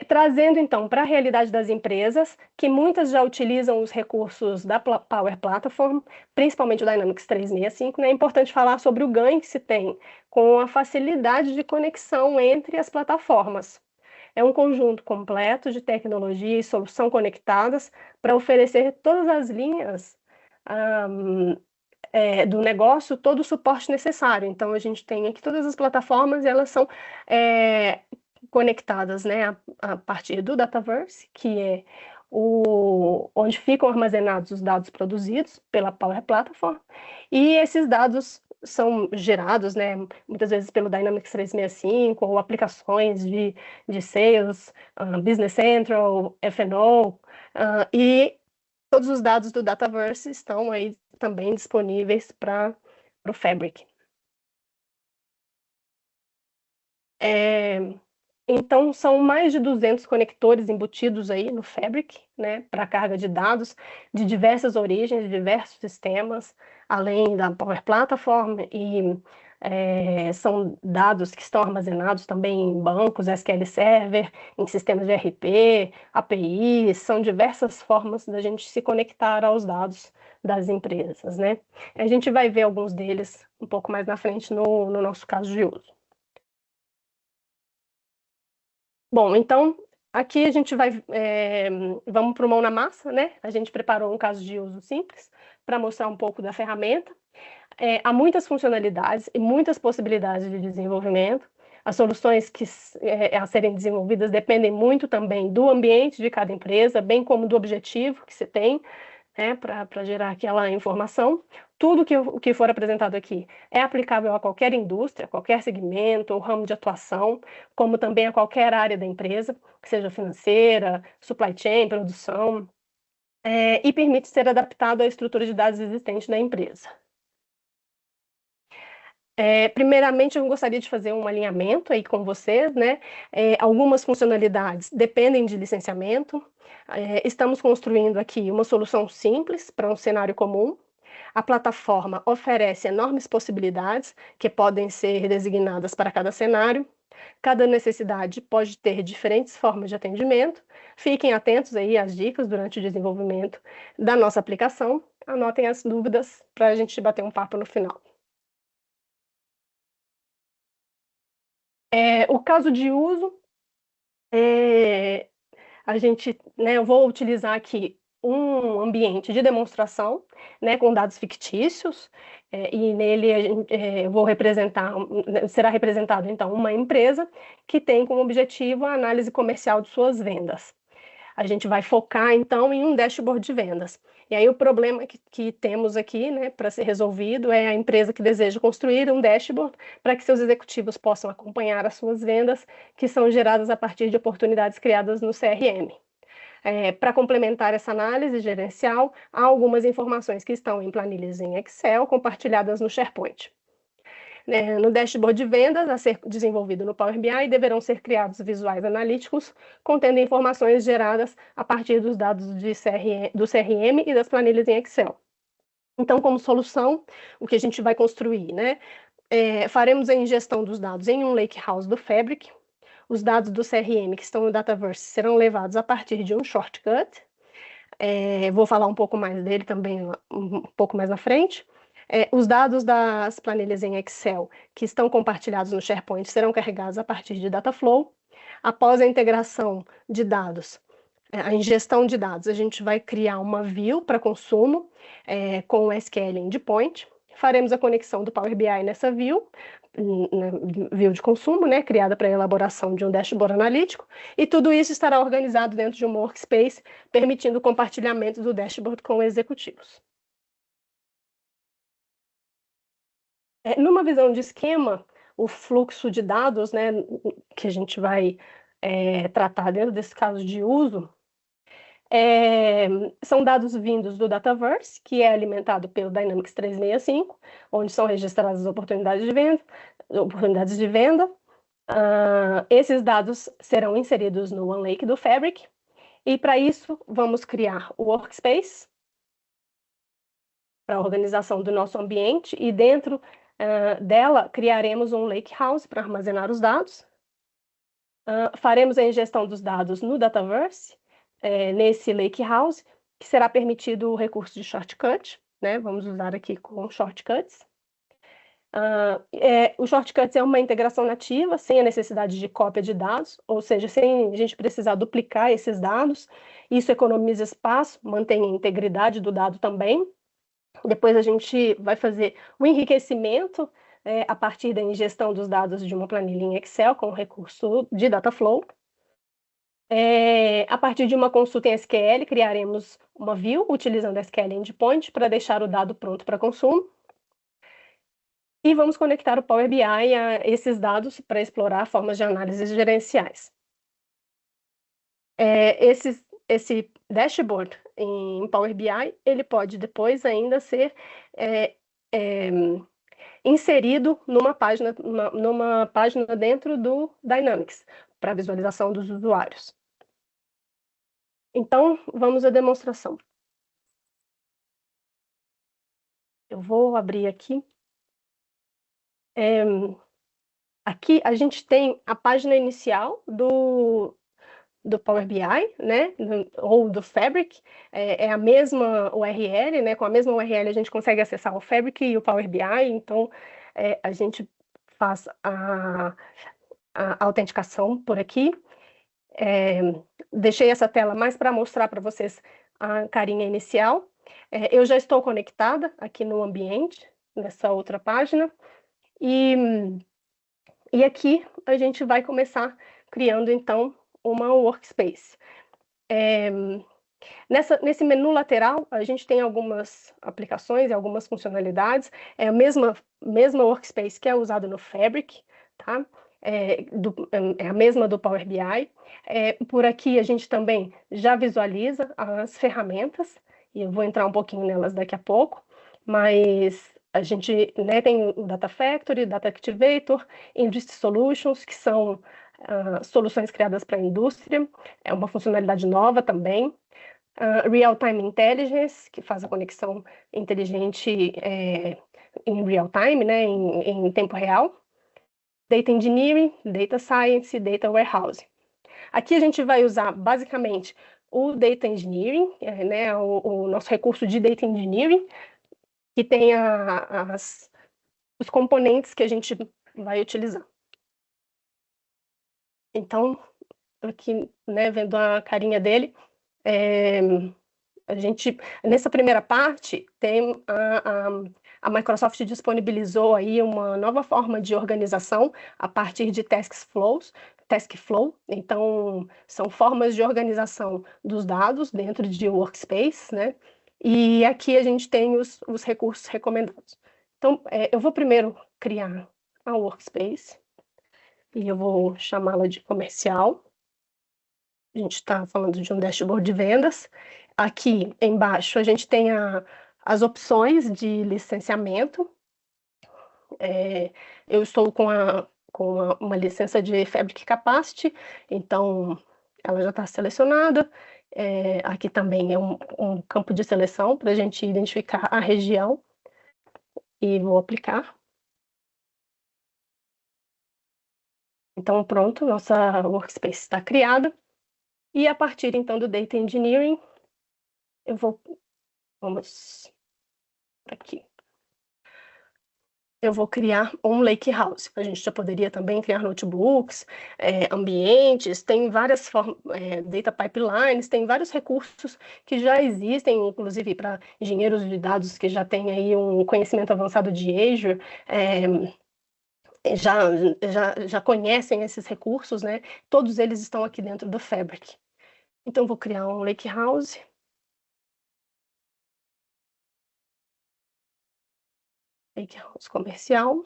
Trazendo, então, para a realidade das empresas, que muitas já utilizam os recursos da Power Platform, principalmente o Dynamics 365, né? É importante falar sobre o ganho que se tem com a facilidade de conexão entre as plataformas. É um conjunto completo de tecnologia e solução conectadas para oferecer todas as linhas do negócio, todo o suporte necessário. Então, a gente tem aqui todas as plataformas, e elas são conectadas, né, a partir do Dataverse, que é onde ficam armazenados os dados produzidos pela Power Platform, e esses dados são gerados, né, muitas vezes pelo Dynamics 365 ou aplicações de Sales, Business Central, F&O, e todos os dados do Dataverse estão aí também disponíveis para o Fabric. Então, são mais de 200 conectores embutidos aí no Fabric, né, para carga de dados de diversas origens, de diversos sistemas, além da Power Platform, e são dados que estão armazenados também em bancos, SQL Server, em sistemas de ERP, APIs, são diversas formas da gente se conectar aos dados das empresas, né? A gente vai ver alguns deles um pouco mais na frente no nosso caso de uso. Bom, então aqui a gente vamos para o mão na massa, né? A gente preparou um caso de uso simples para mostrar um pouco da ferramenta. Há muitas funcionalidades e muitas possibilidades de desenvolvimento. As soluções a serem desenvolvidas dependem muito também do ambiente de cada empresa, bem como do objetivo que você tem, né, para gerar aquela informação. Tudo que for apresentado aqui é aplicável a qualquer indústria, qualquer segmento ou ramo de atuação, como também a qualquer área da empresa, que seja financeira, supply chain, produção, e permite ser adaptado à estrutura de dados existente da empresa. Primeiramente, eu gostaria de fazer um alinhamento aí com vocês, né? Algumas funcionalidades dependem de licenciamento. Estamos construindo aqui uma solução simples para um cenário comum. A plataforma oferece enormes possibilidades que podem ser designadas para cada cenário. Cada necessidade pode ter diferentes formas de atendimento. Fiquem atentos aí às dicas durante o desenvolvimento da nossa aplicação. Anotem as dúvidas para a gente bater um papo no final. O caso de uso, eu vou utilizar aqui um ambiente de demonstração, né, com dados fictícios, e nele será representado então uma empresa que tem como objetivo a análise comercial de suas vendas. A gente vai focar, então, em um dashboard de vendas. E aí o problema que temos aqui, né, para ser resolvido é a empresa que deseja construir um dashboard para que seus executivos possam acompanhar as suas vendas, que são geradas a partir de oportunidades criadas no CRM. Para complementar essa análise gerencial, há algumas informações que estão em planilhas em Excel compartilhadas no SharePoint. No dashboard de vendas a ser desenvolvido no Power BI, deverão ser criados visuais analíticos contendo informações geradas a partir dos dados do CRM e das planilhas em Excel. Então, como solução, o que a gente vai construir, né? Faremos a ingestão dos dados em um lakehouse do Fabric. Os dados do CRM que estão no Dataverse serão levados a partir de um shortcut. Vou falar um pouco mais dele também um pouco mais na frente. Os dados das planilhas em Excel que estão compartilhados no SharePoint serão carregados a partir de Dataflow. Após a integração de dados, a ingestão de dados, a gente vai criar uma view para consumo com o SQL Endpoint. Faremos a conexão do Power BI nessa view de consumo, né, criada para a elaboração de um dashboard analítico, e tudo isso estará organizado dentro de uma workspace, permitindo o compartilhamento do dashboard com executivos. Numa visão de esquema, o fluxo de dados, né, que a gente vai tratar dentro desse caso de uso, são dados vindos do Dataverse, que é alimentado pelo Dynamics 365, onde são registradas as oportunidades de venda. Esses dados serão inseridos no OneLake do Fabric, e para isso vamos criar o Workspace, para a organização do nosso ambiente, e dentro dela criaremos um Lakehouse para armazenar os dados. Faremos a ingestão dos dados no Dataverse, nesse Lakehouse, que será permitido o recurso de shortcut, né? Vamos usar aqui com shortcuts. O shortcuts é uma integração nativa, sem a necessidade de cópia de dados, ou seja, sem a gente precisar duplicar esses dados. Isso economiza espaço, mantém a integridade do dado também. Depois a gente vai fazer o enriquecimento a partir da ingestão dos dados de uma planilha em Excel com o recurso de Dataflow. A partir de uma consulta em SQL, criaremos uma view utilizando SQL Endpoint para deixar o dado pronto para consumo. E vamos conectar o Power BI a esses dados para explorar formas de análise gerenciais. Esse dashboard em Power BI, ele pode depois ainda ser inserido numa página dentro do Dynamics, para visualização dos usuários. Então, vamos à demonstração. Eu vou abrir aqui. Aqui a gente tem a página inicial do do Power BI, né, ou do Fabric, é a mesma URL, né, com a mesma URL a gente consegue acessar o Fabric e o Power BI, então a gente faz a autenticação por aqui. Deixei essa tela mais para mostrar para vocês a carinha inicial. Eu já estou conectada aqui no ambiente, nessa outra página, e aqui a gente vai começar criando, então, uma workspace. Nesse menu lateral, a gente tem algumas aplicações e algumas funcionalidades. É a mesma workspace que é usada no Fabric, tá? É a mesma do Power BI. Por aqui a gente também já visualiza as ferramentas, e eu vou entrar um pouquinho nelas daqui a pouco, mas a gente, né, tem o Data Factory, Data Activator, Industry Solutions, que são soluções criadas para a indústria, é uma funcionalidade nova também. Real-Time Intelligence, que faz a conexão inteligente em real-time, né, em tempo real. Data Engineering, Data Science, Data Warehouse. Aqui a gente vai usar basicamente o Data Engineering, né, o nosso recurso de Data Engineering, que tem os componentes que a gente vai utilizar. Então, aqui, né, vendo a carinha dele, a gente, nessa primeira parte, tem a Microsoft disponibilizou aí uma nova forma de organização a partir de task flow. Então, são formas de organização dos dados dentro de Workspace, né? E aqui a gente tem os recursos recomendados. Então, eu vou primeiro criar a Workspace, e eu vou chamá-la de comercial. A gente está falando de um dashboard de vendas. Aqui embaixo a gente tem as opções de licenciamento. Eu estou com uma licença de Fabric Capacity, então ela já está selecionada. Aqui também é um campo de seleção para a gente identificar a região, e vou aplicar. Então pronto, nossa workspace está criada. E a partir então do Data Engineering, vamos aqui. Eu vou criar um Lakehouse. A gente já poderia também criar notebooks, ambientes, tem várias data pipelines, tem vários recursos que já existem, inclusive para engenheiros de dados que já têm aí um conhecimento avançado de Azure, já conhecem esses recursos, né? Todos eles estão aqui dentro do Fabric. Então, vou criar um Lakehouse. Lakehouse comercial.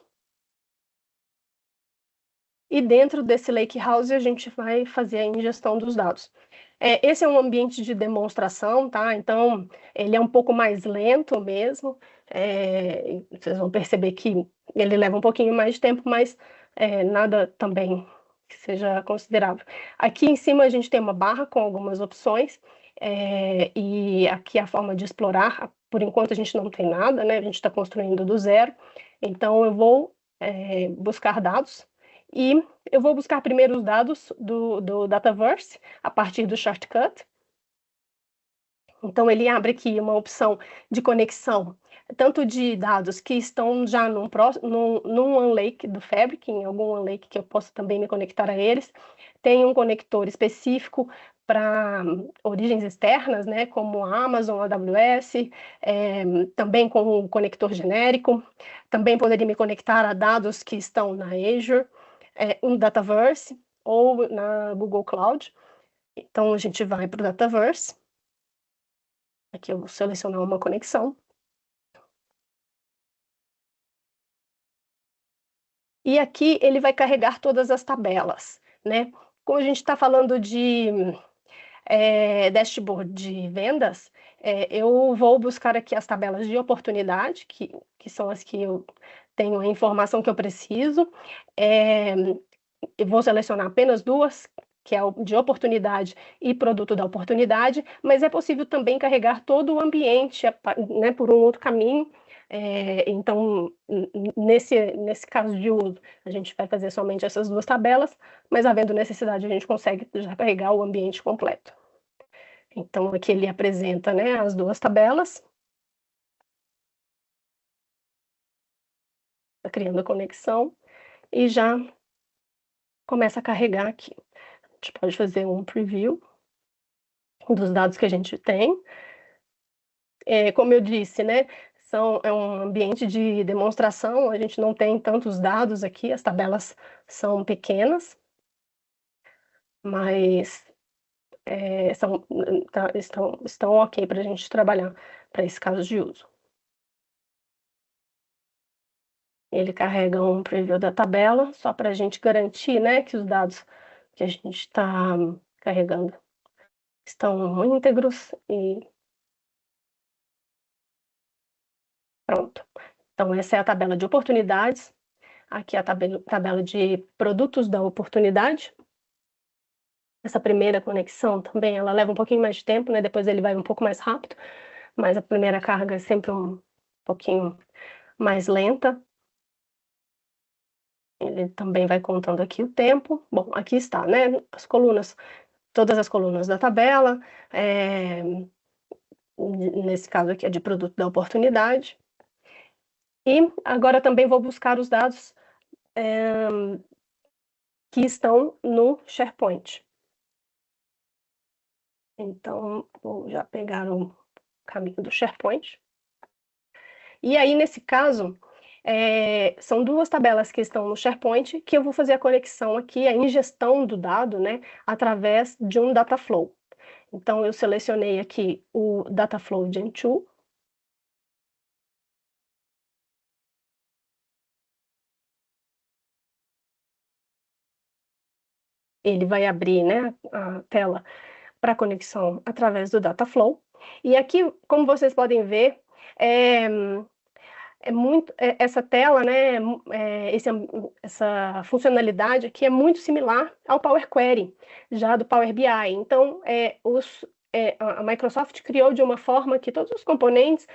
E dentro desse Lakehouse a gente vai fazer a ingestão dos dados. Esse é um ambiente de demonstração, tá? Então, ele é um pouco mais lento mesmo. Vocês vão perceber que ele leva um pouquinho mais de tempo, mas nada também que seja considerável. Aqui em cima a gente tem uma barra com algumas opções, e aqui a forma de explorar. Por enquanto a gente não tem nada, né? A gente está construindo do zero. Então, eu vou buscar dados. E eu vou buscar primeiro os dados do Dataverse, a partir do shortcut. Então, ele abre aqui uma opção de conexão, tanto de dados que estão já num OneLake do Fabric, em algum OneLake que eu possa também me conectar a eles. Tem um conector específico para origens externas, né, como a Amazon, a AWS, também com um conector genérico. Também poderia me conectar a dados que estão na Azure, um Dataverse ou na Google Cloud. Então, a gente vai para o Dataverse. Aqui eu vou selecionar uma conexão. E aqui ele vai carregar todas as tabelas, né? Como a gente está falando de dashboard de vendas, eu vou buscar aqui as tabelas de oportunidade, que são as que eu tenho a informação que eu preciso. Eu vou selecionar apenas duas, que é o de oportunidade e produto da oportunidade, mas é possível também carregar todo o ambiente, né, por um outro caminho. Então, nesse caso de uso, a gente vai fazer somente essas duas tabelas, mas havendo necessidade, a gente consegue já carregar o ambiente completo. Então, aqui ele apresenta, né, as duas tabelas. Está criando a conexão e já começa a carregar aqui. A gente pode fazer um preview dos dados que a gente tem. Como eu disse, né, é um ambiente de demonstração, a gente não tem tantos dados aqui, as tabelas são pequenas, mas estão ok para a gente trabalhar para esse caso de uso. Ele carrega um preview da tabela, só para a gente garantir, né, que os dados que a gente está carregando estão íntegros e pronto. Então, essa é a tabela de oportunidades. Aqui é a tabela de produtos da oportunidade. Essa primeira conexão também, ela leva um pouquinho mais de tempo, né? Depois ele vai um pouco mais rápido, mas a primeira carga é sempre um pouquinho mais lenta. Ele também vai contando aqui o tempo. Bom, aqui está, né? As colunas, todas as colunas da tabela. Nesse caso aqui é de produto da oportunidade. E agora também vou buscar os dados que estão no SharePoint. Então, vou já pegar o caminho do SharePoint. E aí, nesse caso, são duas tabelas que estão no SharePoint que eu vou fazer a conexão aqui, a ingestão do dado, né, através de um Dataflow. Então, eu selecionei aqui o Dataflow Gen 2. Ele vai abrir, né, a tela para conexão através do Dataflow. E aqui, como vocês podem ver, essa tela, né, essa funcionalidade aqui é muito similar ao Power Query, já do Power BI. Então, a Microsoft criou de uma forma que todos os componentes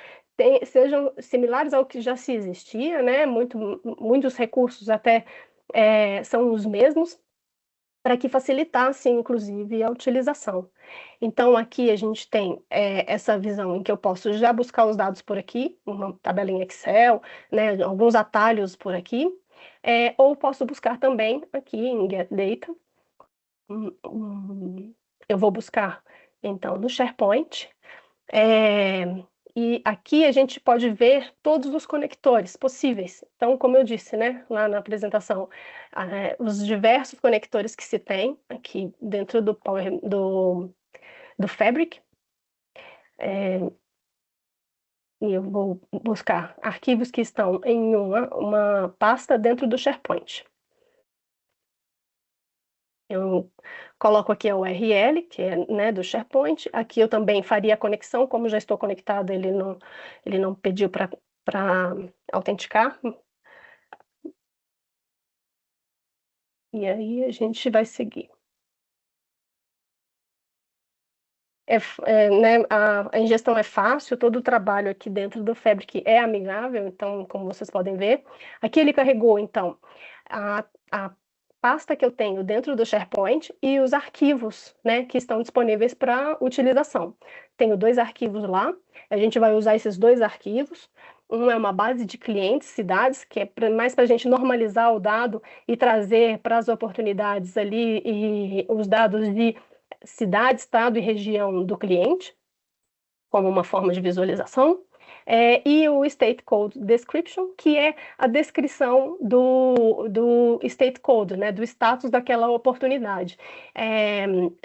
sejam similares ao que já se existia, né? Muitos recursos até são os mesmos, para que facilitasse, inclusive, a utilização. Então, aqui a gente tem essa visão em que eu posso já buscar os dados por aqui, uma tabela em Excel, né, alguns atalhos por aqui, ou posso buscar também aqui em Get Data. Eu vou buscar, então, no SharePoint, e aqui a gente pode ver todos os conectores possíveis. Então, como eu disse, né, lá na apresentação, os diversos conectores que se tem aqui dentro do Fabric. E eu vou buscar arquivos que estão em uma pasta dentro do SharePoint. Eu coloco aqui a URL, que é, né, do SharePoint. Aqui eu também faria a conexão, como já estou conectado, ele não pediu para autenticar. E aí a gente vai seguir. Né, a ingestão é fácil, todo o trabalho aqui dentro do Fabric é amigável, então, como vocês podem ver. Aqui ele carregou, então, a pasta que eu tenho dentro do SharePoint e os arquivos, né, que estão disponíveis para utilização. Tenho 2 arquivos lá, a gente vai usar esses 2 arquivos. Um é uma base de clientes, cidades, que é mais para a gente normalizar o dado e trazer para as oportunidades ali e os dados de cidade, estado e região do cliente, como uma forma de visualização. E o State Code Description, que é a descrição do State Code, né, do status daquela oportunidade.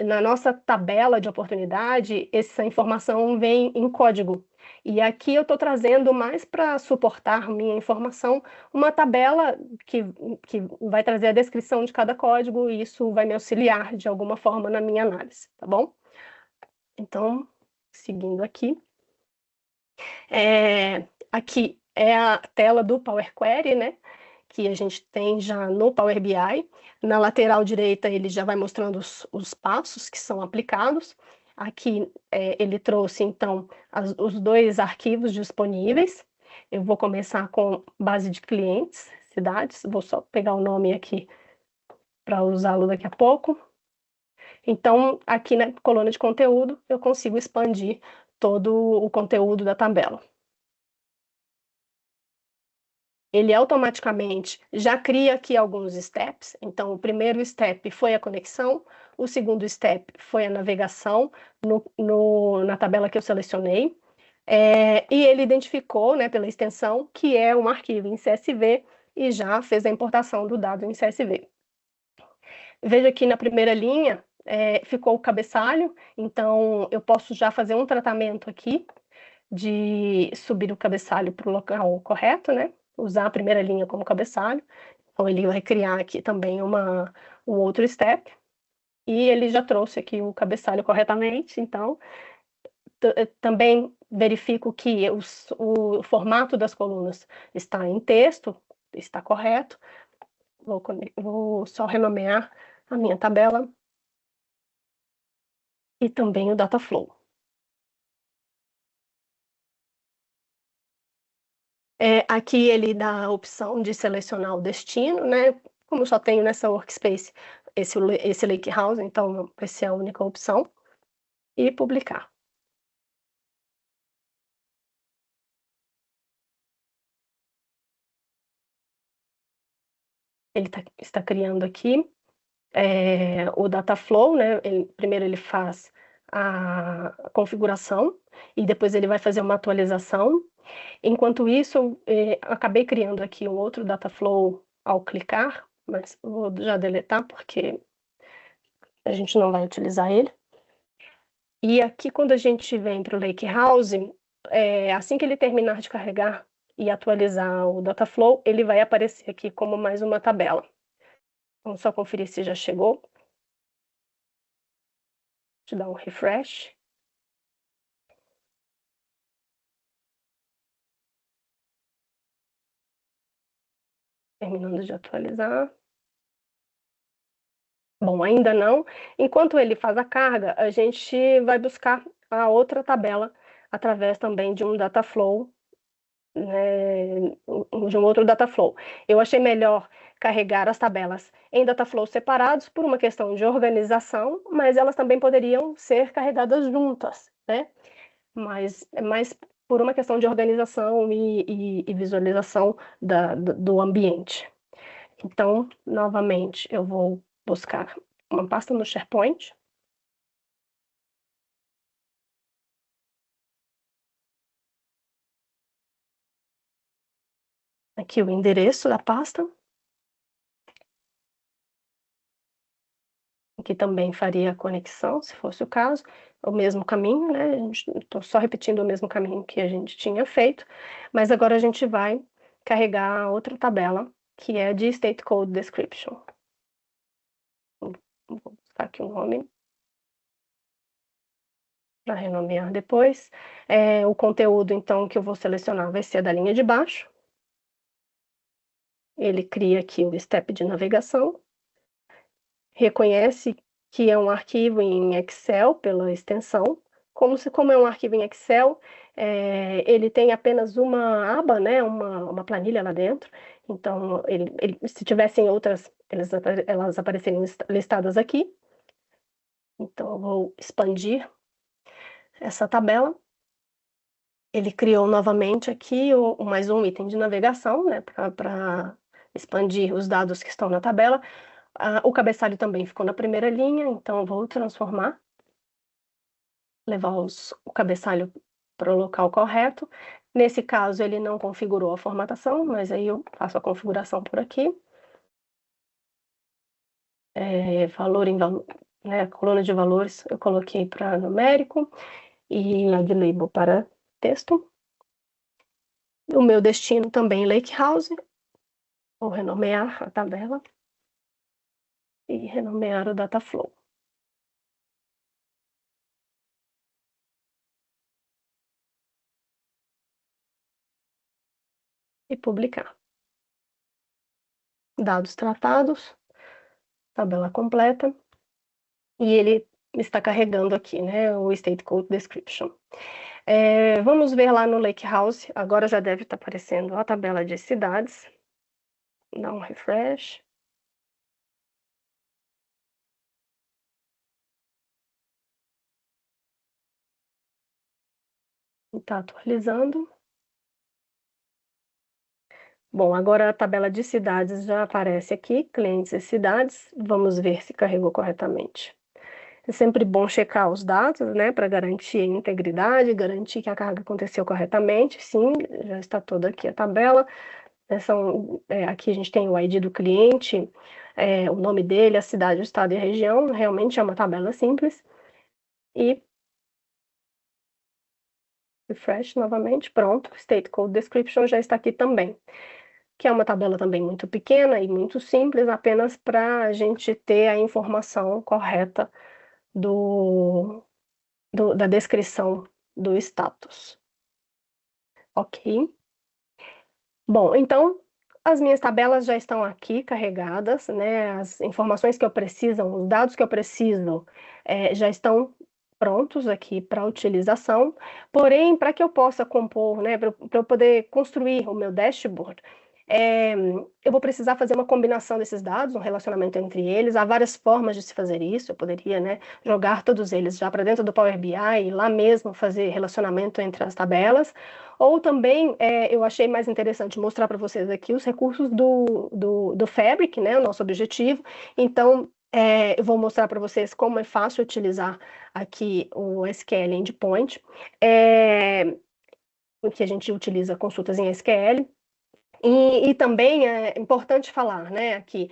Na nossa tabela de oportunidade, essa informação vem em código. E aqui eu estou trazendo mais para suportar minha informação, uma tabela que vai trazer a descrição de cada código, e isso vai me auxiliar de alguma forma na minha análise, tá bom? Então, seguindo aqui. Aqui é a tela do Power Query, né, que a gente tem já no Power BI. Na lateral direita ele já vai mostrando os passos que são aplicados. Aqui ele trouxe, então, os 2 arquivos disponíveis. Eu vou começar com base de clientes, cidades, vou só pegar o nome aqui para usá-lo daqui a pouco. Então, aqui na coluna de conteúdo, eu consigo expandir todo o conteúdo da tabela. Ele automaticamente já cria aqui alguns steps. Então, o primeiro step foi a conexão, o segundo step foi a navegação na tabela que eu selecionei. E ele identificou, né, pela extensão, que é um arquivo em CSV e já fez a importação do dado em CSV. Veja aqui na primeira linha, ficou o cabeçalho, então eu posso já fazer um tratamento aqui de subir o cabeçalho para o local correto, né? Usar a primeira linha como cabeçalho. Então ele vai criar aqui também um outro step. E ele já trouxe aqui o cabeçalho corretamente, então também verifico que o formato das colunas está em texto, está correto. Vou só renomear a minha tabela e também o data flow. Aqui ele dá a opção de selecionar o destino, né? Como eu só tenho nessa workspace esse Lakehouse, então vai ser a única opção. E publicar. Ele está criando aqui o data flow, né? Primeiro ele faz a configuração e depois ele vai fazer uma atualização. Enquanto isso, acabei criando aqui um outro data flow ao clicar, mas vou já deletar porque a gente não vai utilizar ele. E aqui, quando a gente vem para o Lakehouse, assim que ele terminar de carregar e atualizar o data flow, ele vai aparecer aqui como mais uma tabela. Vamos só conferir se já chegou. Deixa eu dar um refresh. Terminando de atualizar. Bom, ainda não. Enquanto ele faz a carga, a gente vai buscar a outra tabela através também de um data flow, né, de um outro data flow. Eu achei melhor carregar as tabelas em data flows separados por uma questão de organização, mas elas também poderiam ser carregadas juntas, né? Mas é mais por uma questão de organização e visualização do ambiente. Então, novamente, eu vou buscar uma pasta no SharePoint. Aqui o endereço da pasta. Aqui também faria a conexão, se fosse o caso. O mesmo caminho, né? Estou só repetindo o mesmo caminho que a gente tinha feito. Mas agora a gente vai carregar a outra tabela, que é de State Code Description. Vou buscar aqui o nome para renomear depois. O conteúdo, então, que eu vou selecionar vai ser da linha de baixo. Ele cria aqui o step de navegação, reconhece que é um arquivo em Excel pela extensão. Como é um arquivo em Excel, ele tem apenas uma aba, né, uma planilha lá dentro. Então, se tivessem outras, elas apareceriam listadas aqui. Então, eu vou expandir essa tabela. Ele criou novamente aqui mais um item de navegação, né, para expandir os dados que estão na tabela. O cabeçalho também ficou na primeira linha, então eu vou transformar, levar o cabeçalho para o local correto. Nesse caso, ele não configurou a formatação, mas aí eu faço a configuração por aqui. Valor em valor, né, coluna de valores eu coloquei para numérico e a de label para texto. O meu destino também Lakehouse. Vou renomear a tabela e renomear o data flow. E publicar. Dados tratados, tabela completa. E ele está carregando aqui, né, o State Code Description. Vamos ver lá no Lake House, agora já deve estar aparecendo a tabela de cidades. Dá um refresh. Está atualizando. Bom, agora a tabela de cidades já aparece aqui, clientes e cidades. Vamos ver se carregou corretamente. É sempre bom checar os dados, né, para garantir a integridade, garantir que a carga aconteceu corretamente. Sim, já está toda aqui a tabela. Aqui a gente tem o ID do cliente, o nome dele, a cidade, o estado e a região. Realmente é uma tabela simples. E refresh novamente, pronto. State Code Description já está aqui também, que é uma tabela também muito pequena e muito simples, apenas para a gente ter a informação correta da descrição do status. Ok? Bom, então as minhas tabelas já estão aqui carregadas, né? As informações que eu preciso, os dados que eu preciso, já estão prontos aqui para utilização. Porém, para que eu possa compor, né, para eu poder construir o meu dashboard, é, eu vou precisar fazer uma combinação desses dados, um relacionamento entre eles. Há várias formas de se fazer isso. Eu poderia, né, jogar todos eles já para dentro do Power BI e lá mesmo fazer relacionamento entre as tabelas. Ou também eu achei mais interessante mostrar para vocês aqui os recursos do Fabric, né, o nosso objetivo. Então, eu vou mostrar para vocês como é fácil utilizar aqui o SQL Endpoint, que a gente utiliza consultas em SQL. E também é importante falar, né, aqui,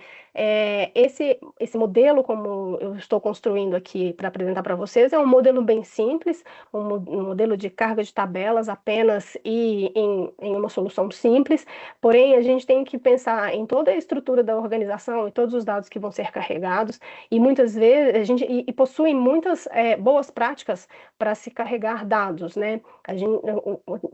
esse modelo, como eu estou construindo aqui para apresentar para vocês, é um modelo bem simples, um modelo de carga de tabelas apenas e em uma solução simples, porém a gente tem que pensar em toda a estrutura da organização e todos os dados que vão ser carregados, e muitas vezes a gente e possui muitas boas práticas para se carregar dados, né?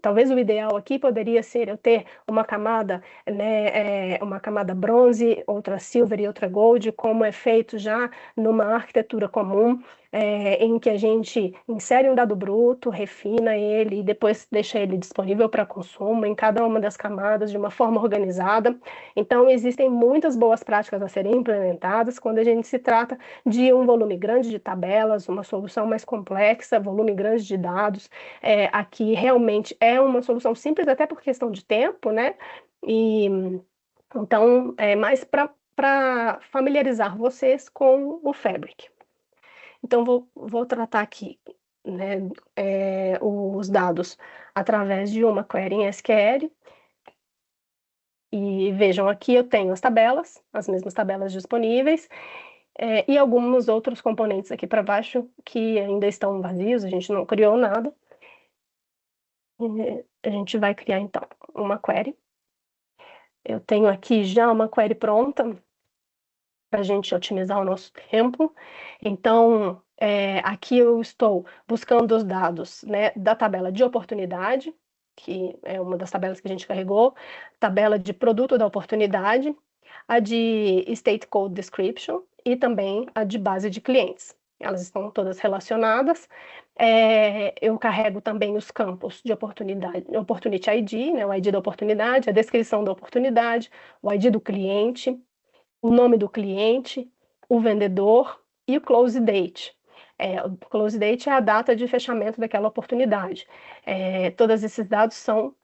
Talvez o ideal aqui poderia ser eu ter uma camada, né, uma camada bronze, outra silver e outra gold, como é feito já numa arquitetura comum, em que a gente insere um dado bruto, refina ele e depois deixa ele disponível para consumo em cada uma das camadas de uma forma organizada. Então, existem muitas boas práticas a serem implementadas quando a gente se trata de um volume grande de tabelas, uma solução mais complexa, volume grande de dados. Aqui realmente é uma solução simples, até por questão de tempo, né? E então é mais para familiarizar vocês com o Fabric. Então vou tratar aqui, né, os dados através de uma query em SQL. E vejam, aqui eu tenho as tabelas, as mesmas tabelas disponíveis, e alguns outros componentes aqui para baixo que ainda estão vazios, a gente não criou nada. A gente vai criar então uma query. Eu tenho aqui já uma query pronta para a gente otimizar o nosso tempo. Então, aqui eu estou buscando os dados, né, da tabela de oportunidade, que é uma das tabelas que a gente carregou, tabela de produto da oportunidade, a de State Code Description e também a de base de clientes. Elas estão todas relacionadas. Eu carrego também os campos de oportunidade, Opportunity ID, né, o ID da oportunidade, a descrição da oportunidade, o ID do cliente, o nome do cliente, o vendedor e o close date. O close date é a data de fechamento daquela oportunidade. Todos esses dados são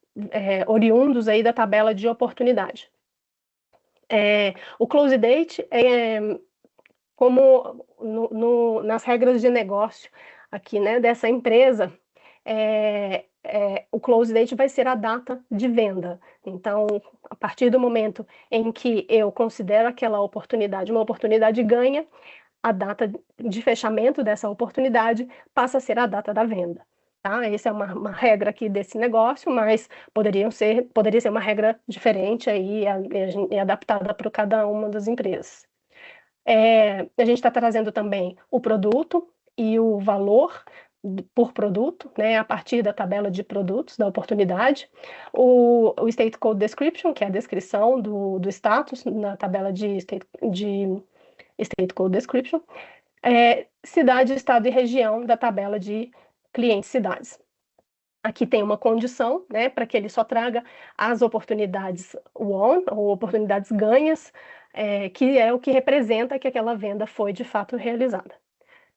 oriundos aí da tabela de oportunidade. O close date é como nas regras de negócio aqui, né, dessa empresa, o close date vai ser a data de venda. Então, a partir do momento em que eu considero aquela oportunidade uma oportunidade ganha, a data de fechamento dessa oportunidade passa a ser a data da venda. Tá? Essa é uma regra aqui desse negócio, mas poderia ser uma regra diferente aí e adaptada para cada uma das empresas. A gente está trazendo também o produto e o valor por produto, né, a partir da tabela de produtos da oportunidade, o State Code Description, que é a descrição do status na tabela de State Code Description, cidade, estado e região da tabela de clientes cidades. Aqui tem uma condição, né, para que ele só traga as oportunidades won, ou oportunidades ganhas, que é o que representa que aquela venda foi de fato realizada.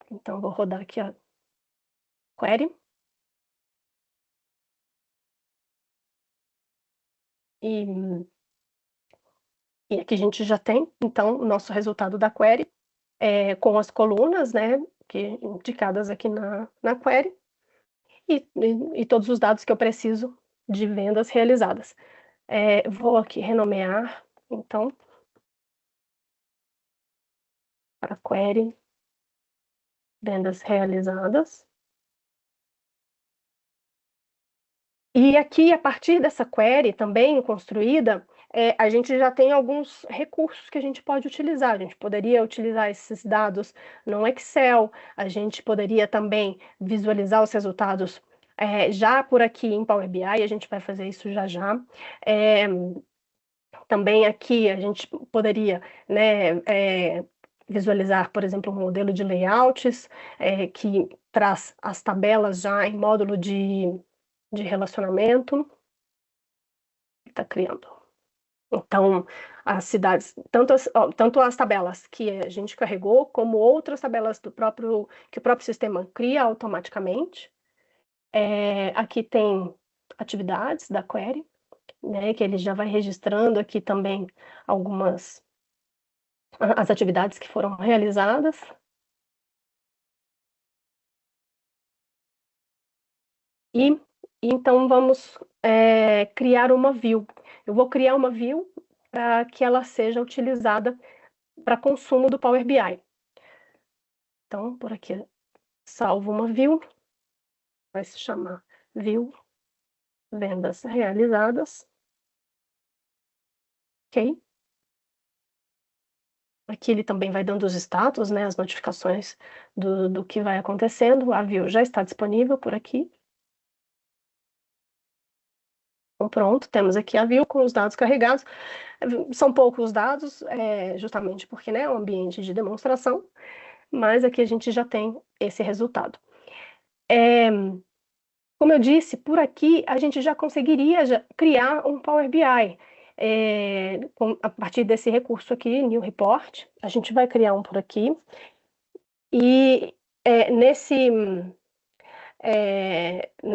Então, vou rodar aqui a query. E, e aqui a gente já tem, então, o nosso resultado da query, com as colunas, né, indicadas aqui na query, e todos os dados que eu preciso de vendas realizadas. Vou aqui renomear, então, para query, vendas realizadas. E aqui, a partir dessa query também construída, a gente já tem alguns recursos que a gente pode utilizar. A gente poderia utilizar esses dados no Excel, a gente poderia também visualizar os resultados já por aqui em Power BI, a gente vai fazer isso já já. Também aqui a gente poderia, né, visualizar, por exemplo, um modelo de layouts que traz as tabelas já em módulo de relacionamento, está criando. Então, as cidades, tanto as tabelas que a gente carregou, como outras tabelas que o próprio sistema cria automaticamente. Aqui tem atividades da query, né, que ele já vai registrando aqui também algumas as atividades que foram realizadas. E então vamos criar uma view. Eu vou criar uma view para que ela seja utilizada para consumo do Power BI. Então, por aqui, salvo uma view, vai se chamar view vendas realizadas. Ok? Aqui ele também vai dando os status, né, as notificações do que vai acontecendo. A view já está disponível por aqui. Então, pronto, temos aqui a view com os dados carregados. São poucos dados, justamente porque, né, é um ambiente de demonstração, mas aqui a gente já tem esse resultado. Como eu disse, por aqui a gente já conseguiria criar um Power BI. A partir desse recurso aqui, New Report, a gente vai criar um por aqui. E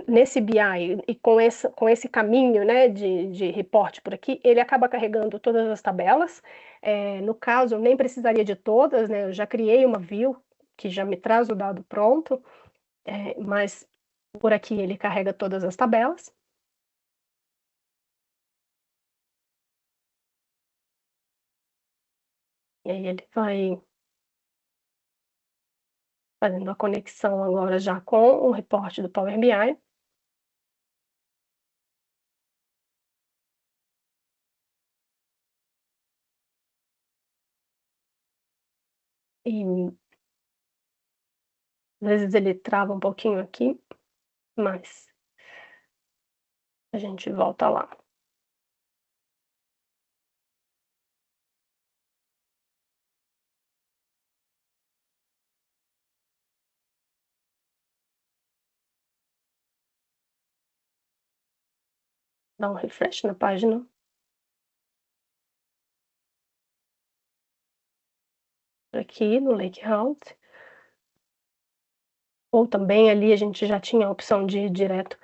nesse BI e com esse caminho, né, de report por aqui, ele acaba carregando todas as tabelas. No caso, eu nem precisaria de todas, né, eu já criei uma view que já me traz o dado pronto, mas por aqui ele carrega todas as tabelas. E aí ele vai fazendo a conexão agora já com o reporte do Power BI. E às vezes ele trava um pouquinho aqui, mas a gente volta lá. Dá um refresh na página. Aqui no Lakehouse. Ou também ali a gente já tinha a opção de ir direto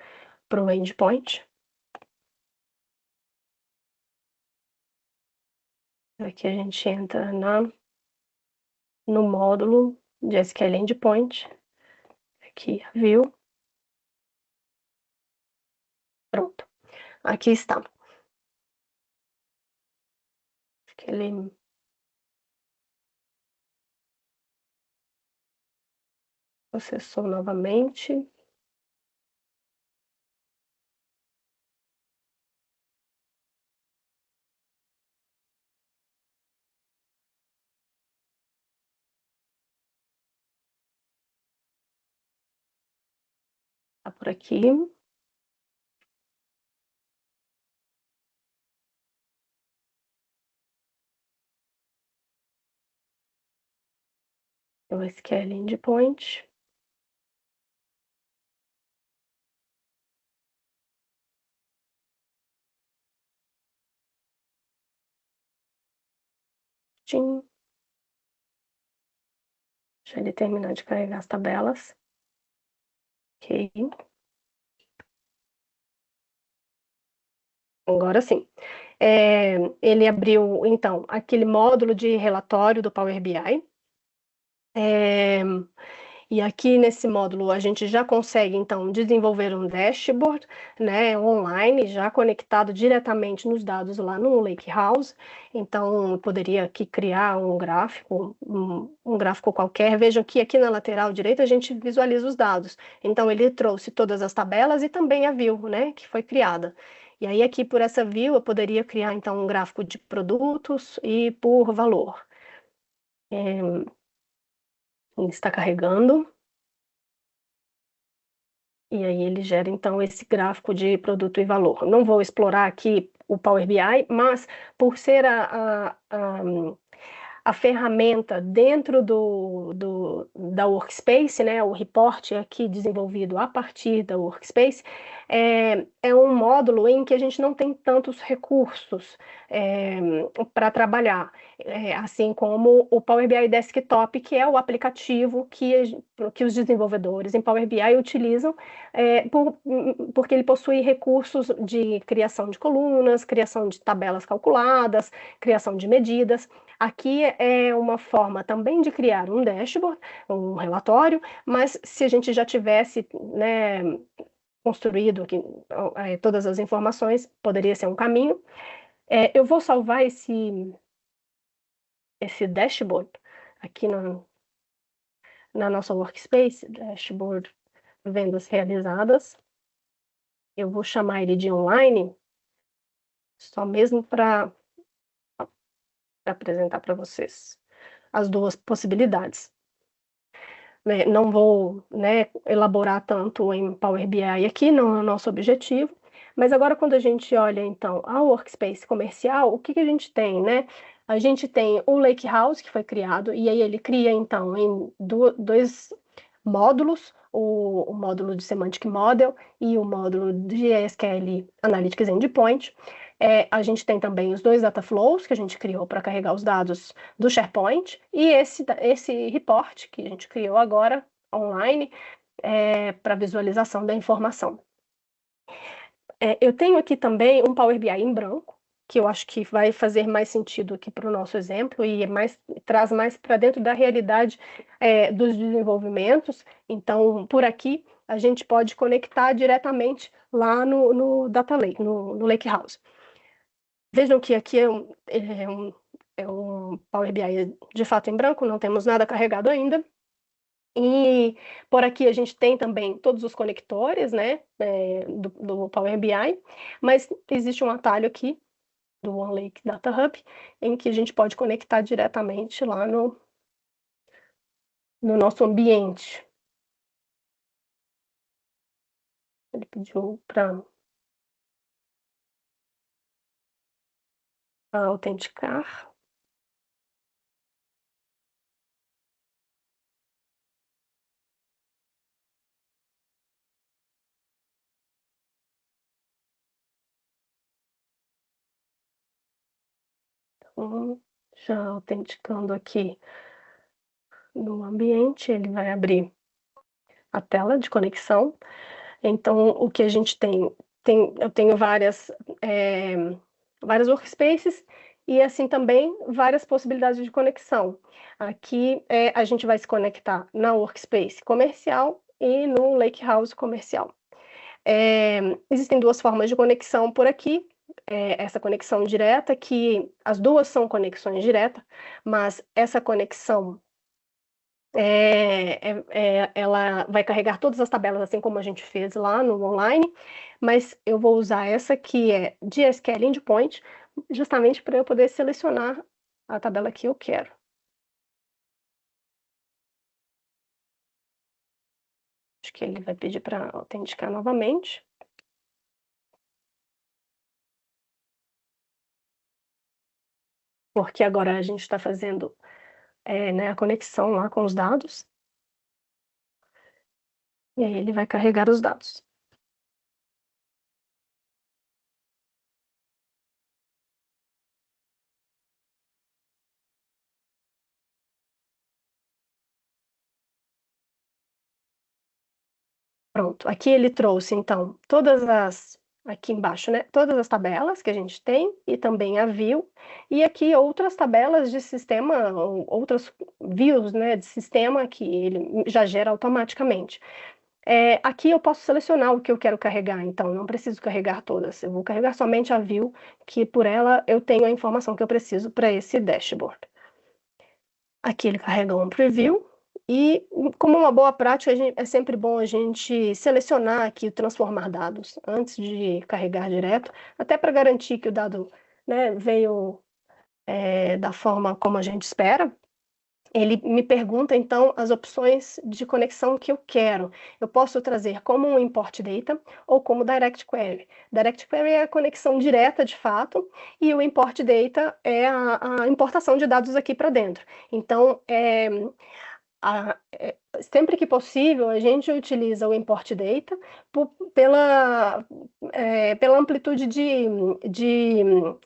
para o endpoint. Aqui a gente entra no módulo de SQL Endpoint. Aqui, view. Pronto. Aqui está. Acho que ele processou novamente. Tá por aqui. O SQL Endpoint. Deixa ele terminar de carregar as tabelas. Ok. Agora sim. Ele abriu, então, aquele módulo de relatório do Power BI. E aqui nesse módulo a gente já consegue, então, desenvolver um dashboard, né, online, já conectado diretamente nos dados lá no Lakehouse. Então, eu poderia aqui criar um gráfico, um gráfico qualquer. Vejam que aqui na lateral direita a gente visualiza os dados. Então, ele trouxe todas as tabelas e também a view, né, que foi criada. E aí aqui por essa view eu poderia criar, então, um gráfico de produtos e por valor. Ele está carregando. E aí ele gera, então, esse gráfico de produto e valor. Não vou explorar aqui o Power BI, mas por ser a ferramenta dentro da Workspace, né, o report aqui desenvolvido a partir da Workspace, é um módulo em que a gente não tem tantos recursos para trabalhar, assim como o Power BI Desktop, que é o aplicativo que os desenvolvedores em Power BI utilizam, porque ele possui recursos de criação de colunas, criação de tabelas calculadas, criação de medidas. Aqui é uma forma também de criar um dashboard, um relatório, mas se a gente já tivesse, né, construído aqui todas as informações, poderia ser um caminho. Eu vou salvar esse dashboard aqui na nossa workspace, dashboard vendas realizadas. Eu vou chamar ele de online, só mesmo para apresentar para vocês as duas possibilidades. Não vou, né, elaborar tanto em Power BI aqui, não é o nosso objetivo, mas agora quando a gente olha, então, a Workspace comercial, o que que a gente tem, né? A gente tem o Lakehouse, que foi criado, e aí ele cria, então, em dois módulos, o módulo de Semantic Model e o módulo de SQL Analytics Endpoint. A gente tem também os dois data flows que a gente criou para carregar os dados do SharePoint e esse report que a gente criou agora online para visualização da informação. Eu tenho aqui também um Power BI em branco, que eu acho que vai fazer mais sentido aqui para o nosso exemplo e traz mais para dentro da realidade dos desenvolvimentos. Então, por aqui, a gente pode conectar diretamente lá no Data Lake, no Lakehouse. Vejam que aqui é um Power BI de fato em branco, não temos nada carregado ainda. E por aqui a gente tem também todos os conectores, né, do Power BI, mas existe um atalho aqui do OneLake Data Hub, em que a gente pode conectar diretamente lá no nosso ambiente. Ele pediu para autenticar. Então, já autenticando aqui no ambiente, ele vai abrir a tela de conexão. Então, o que a gente eu tenho várias workspaces e assim também várias possibilidades de conexão. Aqui a gente vai se conectar na workspace comercial e no Lakehouse comercial. Existem duas formas de conexão por aqui. Essa conexão direta, que as duas são conexões diretas, mas essa conexão ela vai carregar todas as tabelas, assim como a gente fez lá no online, mas eu vou usar essa que é de SQL Endpoint, justamente para eu poder selecionar a tabela que eu quero. Acho que ele vai pedir para autenticar novamente. Porque agora a gente está fazendo né, a conexão lá com os dados. E aí ele vai carregar os dados. Pronto, aqui ele trouxe, então, aqui embaixo, né, todas as tabelas que a gente tem, e também a view, e aqui outras tabelas de sistema, outras views, né, de sistema que ele já gera automaticamente. Aqui eu posso selecionar o que eu quero carregar, então não preciso carregar todas, eu vou carregar somente a view, que por ela eu tenho a informação que eu preciso para esse dashboard. Aqui ele carrega um preview, e como uma boa prática, é sempre bom a gente selecionar aqui, transformar dados, antes de carregar direto, até para garantir que o dado, né, veio da forma como a gente espera. Ele me pergunta, então, as opções de conexão que eu quero. Eu posso trazer como um import data ou como direct query. Direct query é a conexão direta, de fato, e o import data é a importação de dados aqui para dentro. Então, sempre que possível, a gente utiliza o import data pela amplitude de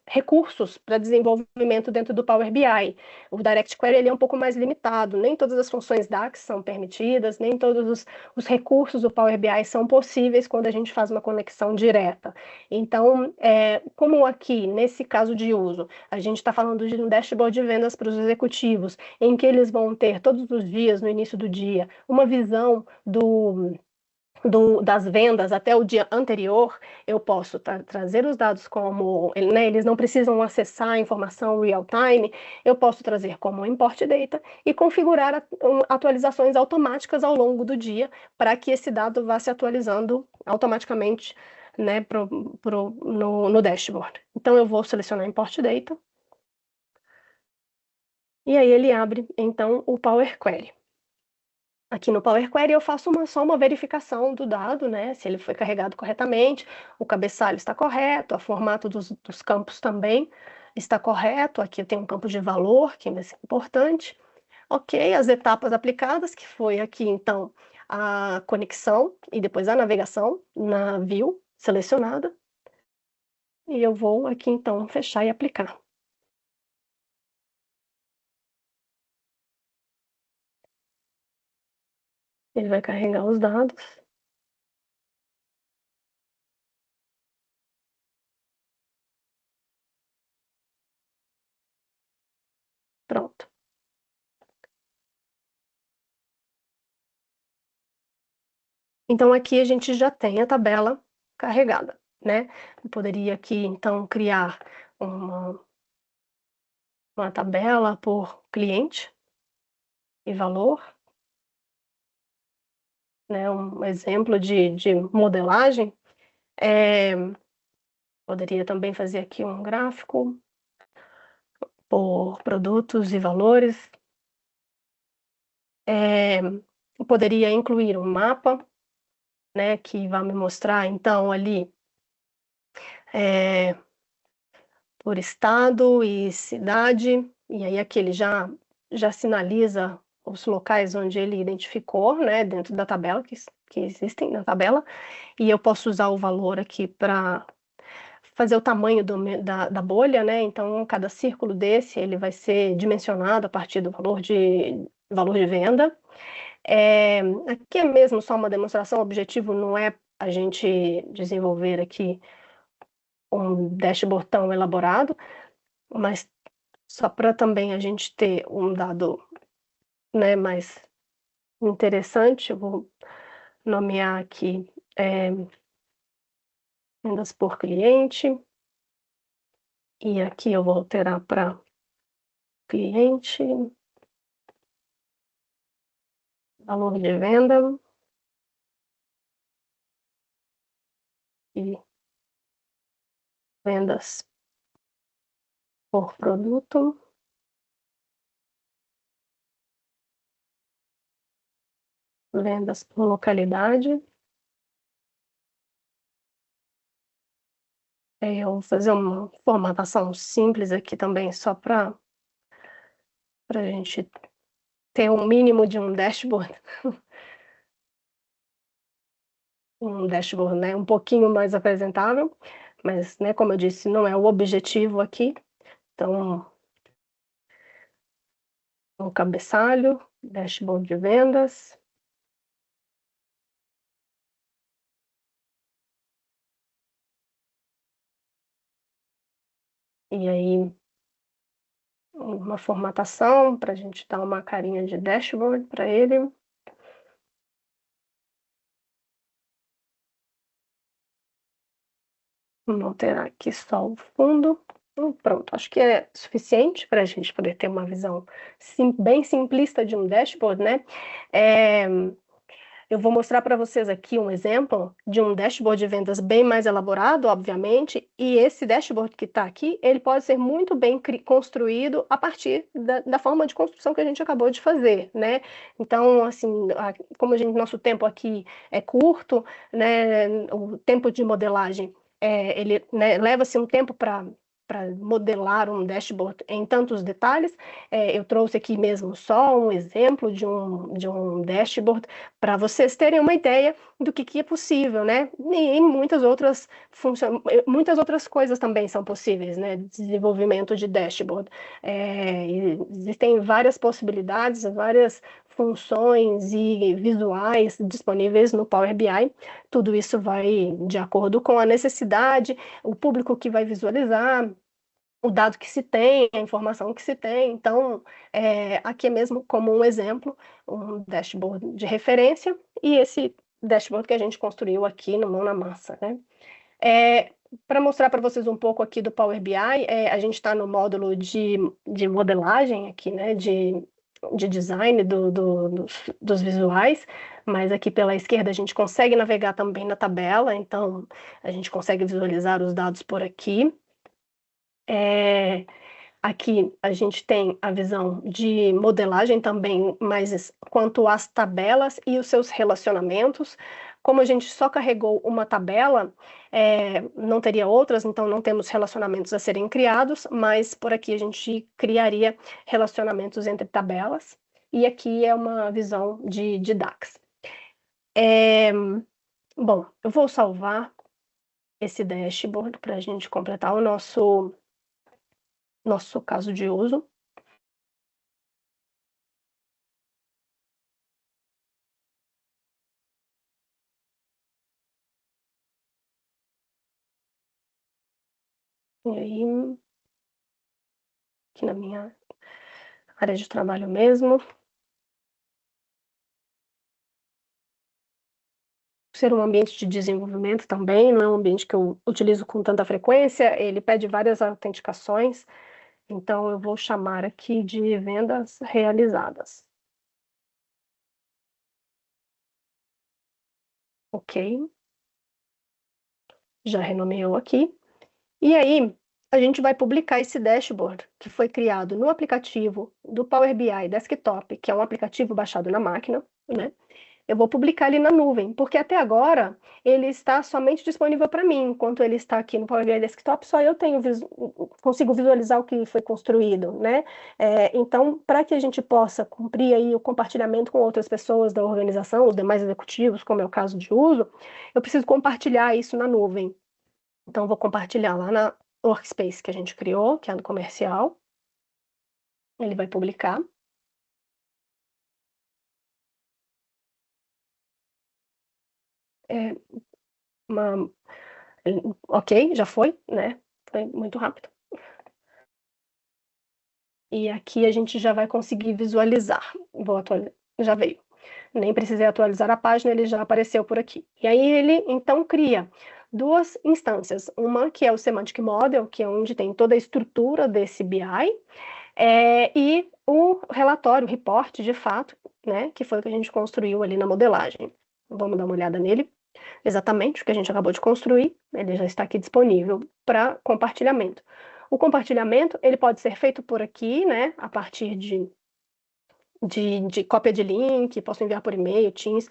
recursos para desenvolvimento dentro do Power BI. O Direct Query ele é um pouco mais limitado, nem todas as funções DAX são permitidas, nem todos os recursos do Power BI são possíveis quando a gente faz uma conexão direta. Então, como aqui, nesse caso de uso, a gente está falando de um dashboard de vendas para os executivos, em que eles vão ter todos os dias, no início do dia, uma visão das vendas até o dia anterior, eu posso trazer os dados como, né, eles não precisam acessar a informação real time, eu posso trazer como import data e configurar atualizações automáticas ao longo do dia para que esse dado vá se atualizando automaticamente, né, no dashboard. Então eu vou selecionar import data e aí ele abre então o Power Query. Aqui no Power Query eu faço só uma verificação do dado, né? Se ele foi carregado corretamente, o cabeçalho está correto, o formato dos campos também está correto. Aqui eu tenho um campo de valor, que é importante. Ok, as etapas aplicadas, que foi aqui então a conexão e depois a navegação na view selecionada. E eu vou aqui então fechar e aplicar. Ele vai carregar os dados. Pronto. Então aqui a gente já tem a tabela carregada, né? Eu poderia aqui então criar uma tabela por cliente e valor, né? Um exemplo de modelagem. Poderia também fazer aqui um gráfico por produtos e valores. Eu poderia incluir um mapa, né, que vai me mostrar então ali por estado e cidade, e aí aqui ele já sinaliza os locais onde ele identificou, né, dentro da tabela, que existem na tabela, e eu posso usar o valor aqui para fazer o tamanho da bolha, né, então cada círculo desse ele vai ser dimensionado a partir do valor de venda. Aqui é mesmo só uma demonstração, o objetivo não é a gente desenvolver aqui um dashboard tão elaborado, mas só para também a gente ter um dado, né, mais interessante, eu vou nomear aqui vendas por cliente, e aqui eu vou alterar para cliente, valor de venda e vendas por produto, vendas por localidade. Eu vou fazer uma formatação simples aqui também, só para a gente ter um mínimo de um dashboard, né, um pouquinho mais apresentável, mas, né, como eu disse, não é o objetivo aqui. Então, o cabeçalho, dashboard de vendas. E aí, uma formatação para a gente dar uma carinha de dashboard para ele. Vamos alterar aqui só o fundo. Pronto, acho que é suficiente para a gente poder ter uma visão bem simplista de um dashboard, né? Eu vou mostrar para vocês aqui um exemplo de um dashboard de vendas bem mais elaborado, obviamente, e esse dashboard que está aqui, ele pode ser muito bem construído a partir da forma de construção que a gente acabou de fazer, né? Então, assim, como nosso tempo aqui é curto, né, o tempo de modelagem, ele, né, leva-se um tempo para modelar um dashboard em tantos detalhes. Eu trouxe aqui mesmo só um exemplo de um dashboard para vocês terem uma ideia do que é possível, né? E muitas outras coisas também são possíveis, né? Desenvolvimento de dashboard. Existem várias possibilidades, várias funções e visuais disponíveis no Power BI. Tudo isso vai de acordo com a necessidade, o público que vai visualizar, o dado que se tem, a informação que se tem. Então, aqui é mesmo como um exemplo, um dashboard de referência, e esse dashboard que a gente construiu aqui no Mão na Massa, né? Para mostrar para vocês um pouco aqui do Power BI, a gente está no módulo de modelagem aqui, né? De design dos visuais, mas aqui pela esquerda a gente consegue navegar também na tabela, então a gente consegue visualizar os dados por aqui. Aqui a gente tem a visão de modelagem também, mas quanto às tabelas e os seus relacionamentos. Como a gente só carregou uma tabela, não teria outras, então não temos relacionamentos a serem criados, mas por aqui a gente criaria relacionamentos entre tabelas. E aqui é uma visão de DAX. Bom, eu vou salvar esse dashboard para a gente completar o nosso caso de uso. E aí, aqui na minha área de trabalho mesmo. Ser um ambiente de desenvolvimento também, não é um ambiente que eu utilizo com tanta frequência, ele pede várias autenticações, então eu vou chamar aqui de vendas realizadas. Ok. Já renomeou aqui. E aí, a gente vai publicar esse dashboard que foi criado no aplicativo do Power BI Desktop, que é um aplicativo baixado na máquina, né? Eu vou publicar ele na nuvem, porque até agora ele está somente disponível para mim, enquanto ele está aqui no Power BI Desktop, só eu consigo visualizar o que foi construído, né? Então, para que a gente possa cumprir aí o compartilhamento com outras pessoas da organização, os demais executivos, como é o caso de uso, eu preciso compartilhar isso na nuvem. Então, eu vou compartilhar lá na Workspace que a gente criou, que é no comercial. Ele vai publicar. Uma Ok, já foi, né? Foi muito rápido. E aqui a gente já vai conseguir visualizar. Vou atualizar, já veio. Nem precisei atualizar a página, ele já apareceu por aqui. E aí ele, então, cria duas instâncias. Uma que é o Semantic Model, que é onde tem toda a estrutura desse BI, e o relatório, o report, de fato, né? Que foi o que a gente construiu ali na modelagem. Vamos dar uma olhada nele. Exatamente o que a gente acabou de construir, ele já está aqui disponível para compartilhamento. O compartilhamento, ele pode ser feito por aqui, né, a partir de cópia de link, posso enviar por e-mail, Teams.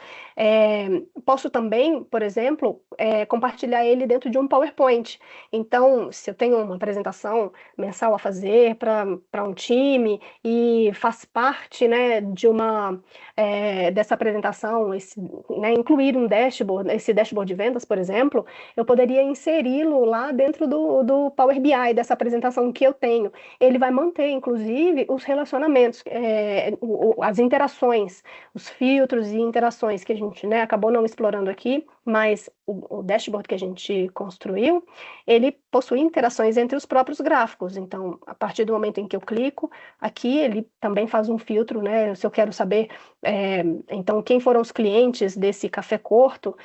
Posso também, por exemplo, compartilhar ele dentro de um PowerPoint. Então, se eu tenho uma apresentação mensal a fazer para um time e faz parte, né, dessa apresentação, né, incluir um dashboard, esse dashboard de vendas, por exemplo, eu poderia inseri-lo lá dentro do Power BI, dessa apresentação que eu tenho. Ele vai manter, inclusive, os relacionamentos, as interações, os filtros e interações que a gente, né, acabou não explorando aqui, mas o dashboard que a gente construiu, ele possui interações entre os próprios gráficos. Então, a partir do momento em que eu clico, aqui ele também faz um filtro, né? Se eu quero saber, então, quem foram os clientes desse café Corto,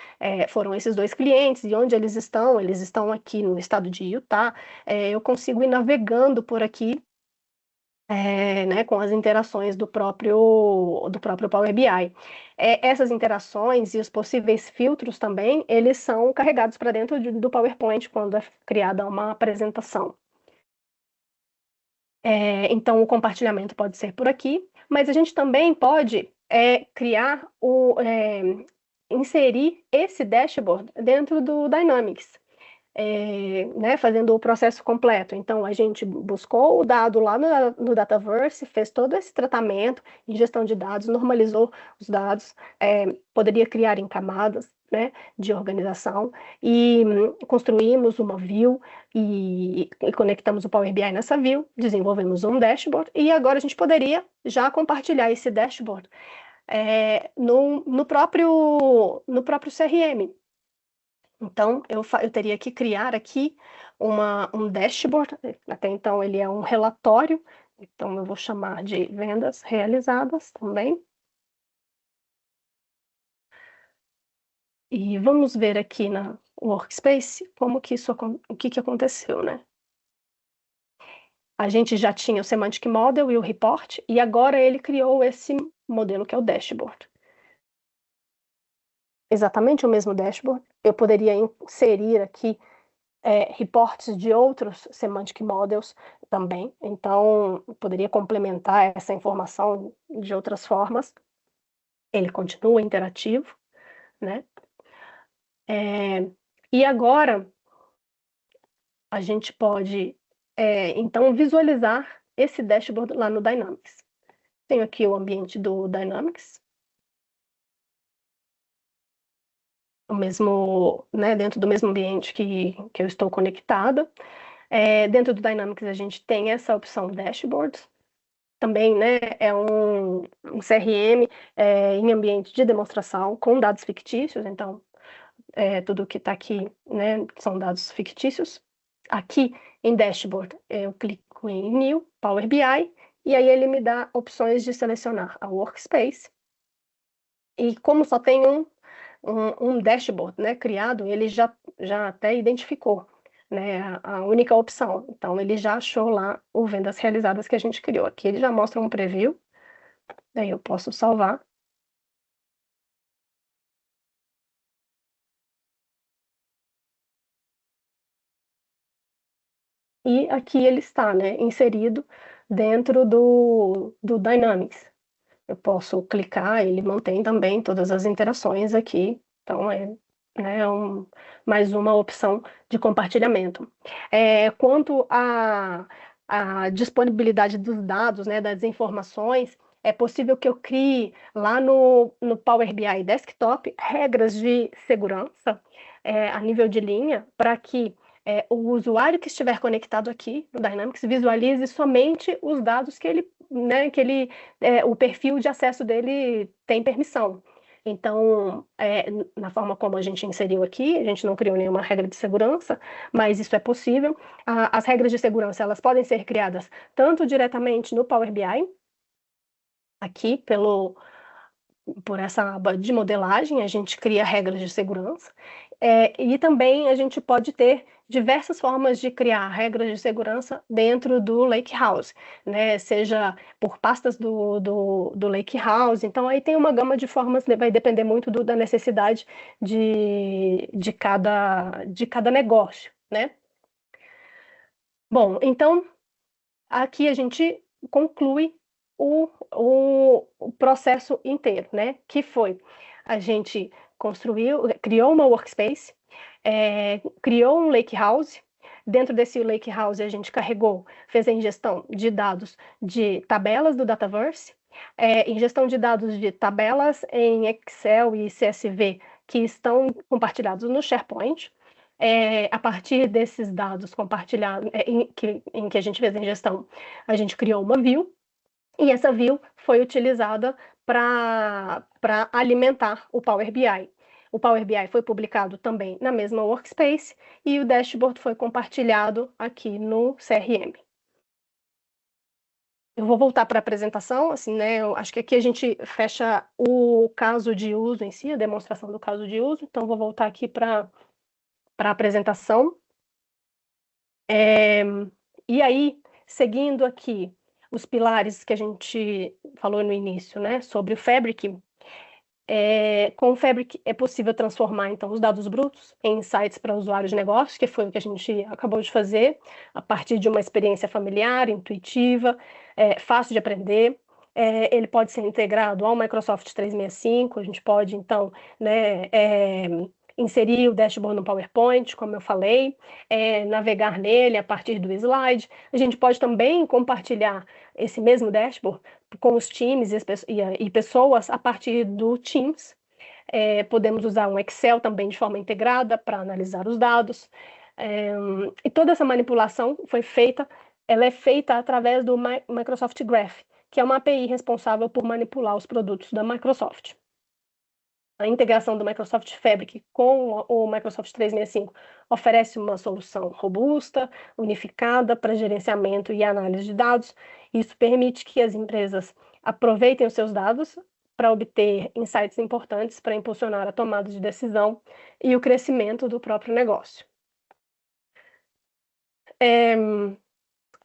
foram esses 2 clientes, e onde eles estão? Eles estão aqui no estado de Utah. Eu consigo ir navegando por aqui, né, com as interações do próprio Power BI. Essas interações e os possíveis filtros também, eles são carregados para dentro do PowerPoint quando é criada uma apresentação. Então, o compartilhamento pode ser por aqui, mas a gente também pode criar inserir esse dashboard dentro do Dynamics. Né, fazendo o processo completo. Então, a gente buscou o dado lá no Dataverse, fez todo esse tratamento, ingestão de dados, normalizou os dados, poderia criar em camadas, né, de organização, e construímos uma view e conectamos o Power BI nessa view, desenvolvemos um dashboard, e agora a gente poderia já compartilhar esse dashboard no próprio CRM. Então, eu teria que criar aqui um dashboard, até então ele é um relatório, então eu vou chamar de vendas realizadas também. E vamos ver aqui na Workspace como que o que aconteceu, né? A gente já tinha o Semantic Model e o Report, e agora ele criou esse modelo que é o dashboard. Exatamente o mesmo dashboard. Eu poderia inserir aqui reportes de outros semantic models também, então poderia complementar essa informação de outras formas. Ele continua interativo, né? E agora a gente pode então visualizar esse dashboard lá no Dynamics. Tenho aqui o ambiente do Dynamics, o mesmo, né, dentro do mesmo ambiente que eu estou conectada. Dentro do Dynamics a gente tem essa opção Dashboards, também, né, é um CRM em ambiente de demonstração com dados fictícios, então tudo que está aqui, né, são dados fictícios. Aqui em Dashboard eu clico em New, Power BI, e aí ele me dá opções de selecionar a Workspace, e como só tem um dashboard, né, criado, ele já até identificou, né, a única opção. Então, ele já achou lá o vendas realizadas que a gente criou. Aqui ele já mostra um preview, daí eu posso salvar. E aqui ele está, né, inserido dentro do Dynamics. Eu posso clicar, ele mantém também todas as interações aqui, então né, mais uma opção de compartilhamento. Quanto à disponibilidade dos dados, né, das informações, é possível que eu crie lá no Power BI Desktop regras de segurança a nível de linha para que o usuário que estiver conectado aqui no Dynamics visualize somente os dados que ele, né, o perfil de acesso dele tem permissão. Então, na forma como a gente inseriu aqui, a gente não criou nenhuma regra de segurança, mas isso é possível. As regras de segurança, elas podem ser criadas tanto diretamente no Power BI, aqui por essa aba de modelagem, a gente cria regras de segurança, e também a gente pode ter diversas formas de criar regras de segurança dentro do Lakehouse, né? Seja por pastas do Lakehouse, então aí tem uma gama de formas, vai depender muito da necessidade de cada negócio, né? Bom, então aqui a gente conclui o processo inteiro, né? Que foi a gente criou uma workspace, criou um lakehouse. Dentro desse lakehouse a gente fez a ingestão de dados de tabelas do Dataverse, ingestão de dados de tabelas em Excel e CSV que estão compartilhados no SharePoint. A partir desses dados compartilhados, em que a gente fez a ingestão, a gente criou uma view, E essa view foi utilizada para alimentar o Power BI. O Power BI foi publicado também na mesma workspace e o dashboard foi compartilhado aqui no CRM. Eu vou voltar para a apresentação, assim, né? Eu acho que aqui a gente fecha o caso de uso em si, a demonstração do caso de uso. Então, vou voltar aqui para a apresentação. E aí, seguindo aqui os pilares que a gente falou no início, né? Sobre o Fabric. Com o Fabric é possível transformar, então, os dados brutos em insights para usuários de negócio, que foi o que a gente acabou de fazer, a partir de uma experiência familiar, intuitiva, fácil de aprender. Ele pode ser integrado ao Microsoft 365, a gente pode, então, né, inserir o dashboard no PowerPoint, como eu falei, navegar nele a partir do slide. A gente pode também compartilhar esse mesmo dashboard com os times e pessoas a partir do Teams. Podemos usar um Excel também de forma integrada para analisar os dados. E toda essa manipulação ela é feita através do Microsoft Graph, que é uma API responsável por manipular os produtos da Microsoft. A integração do Microsoft Fabric com o Microsoft 365 oferece uma solução robusta, unificada para gerenciamento e análise de dados. Isso permite que as empresas aproveitem os seus dados para obter insights importantes para impulsionar a tomada de decisão e o crescimento do próprio negócio.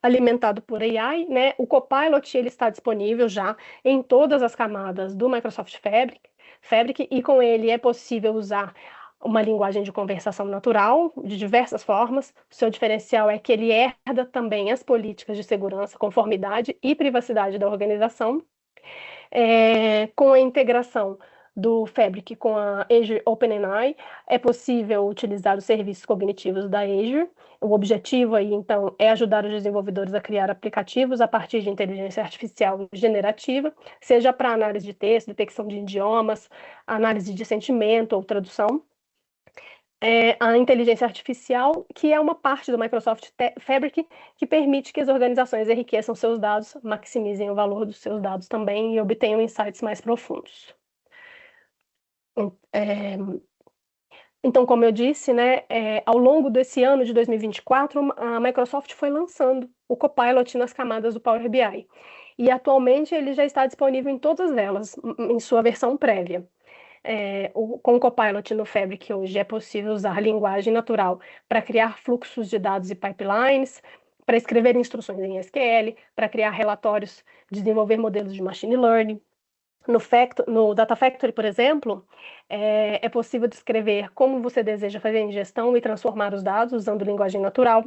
Alimentado por AI, né? O Copilot ele está disponível já em todas as camadas do Microsoft Fabric, e com ele é possível usar uma linguagem de conversação natural de diversas formas. O seu diferencial é que ele herda também as políticas de segurança, conformidade e privacidade da organização. Com a integração do Fabric com a Azure OpenAI, é possível utilizar os serviços cognitivos da Azure. O objetivo aí, então, é ajudar os desenvolvedores a criar aplicativos a partir de inteligência artificial generativa, seja para análise de texto, detecção de idiomas, análise de sentimento ou tradução. A inteligência artificial, que é uma parte do Microsoft Fabric, que permite que as organizações enriqueçam seus dados, maximizem o valor dos seus dados também e obtenham insights mais profundos. Então, como eu disse, né, ao longo desse ano de 2024, a Microsoft foi lançando o Copilot nas camadas do Power BI. E atualmente ele já está disponível em todas elas, em sua versão prévia. Com o Copilot no Fabric hoje é possível usar linguagem natural para criar fluxos de dados e pipelines, para escrever instruções em SQL, para criar relatórios, desenvolver modelos de machine learning. No Data Factory, por exemplo, é possível descrever como você deseja fazer a ingestão e transformar os dados usando linguagem natural.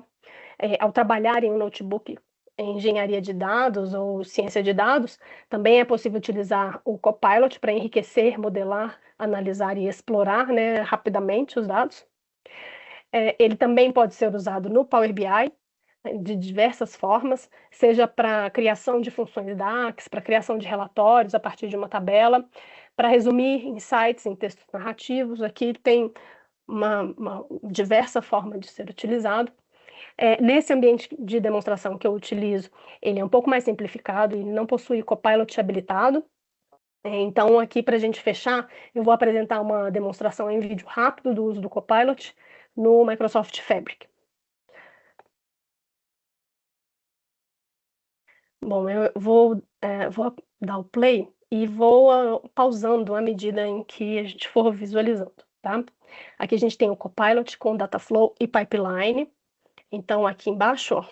Ao trabalhar em um notebook em engenharia de dados ou ciência de dados, também é possível utilizar o Copilot para enriquecer, modelar, analisar e explorar, né, rapidamente os dados. Ele também pode ser usado no Power BI, de diversas formas, seja para criação de funções DAX, para criação de relatórios a partir de uma tabela, para resumir insights em textos narrativos. Aqui tem uma diversa forma de ser utilizado. Nesse ambiente de demonstração que eu utilizo, ele é um pouco mais simplificado e não possui Copilot habilitado. Então, aqui para a gente fechar, eu vou apresentar uma demonstração em vídeo rápido do uso do Copilot no Microsoft Fabric. Bom, eu vou dar o play e vou pausando à medida em que a gente for visualizando, tá? Aqui a gente tem o Copilot com Dataflow e Pipeline. Então, aqui embaixo, ó,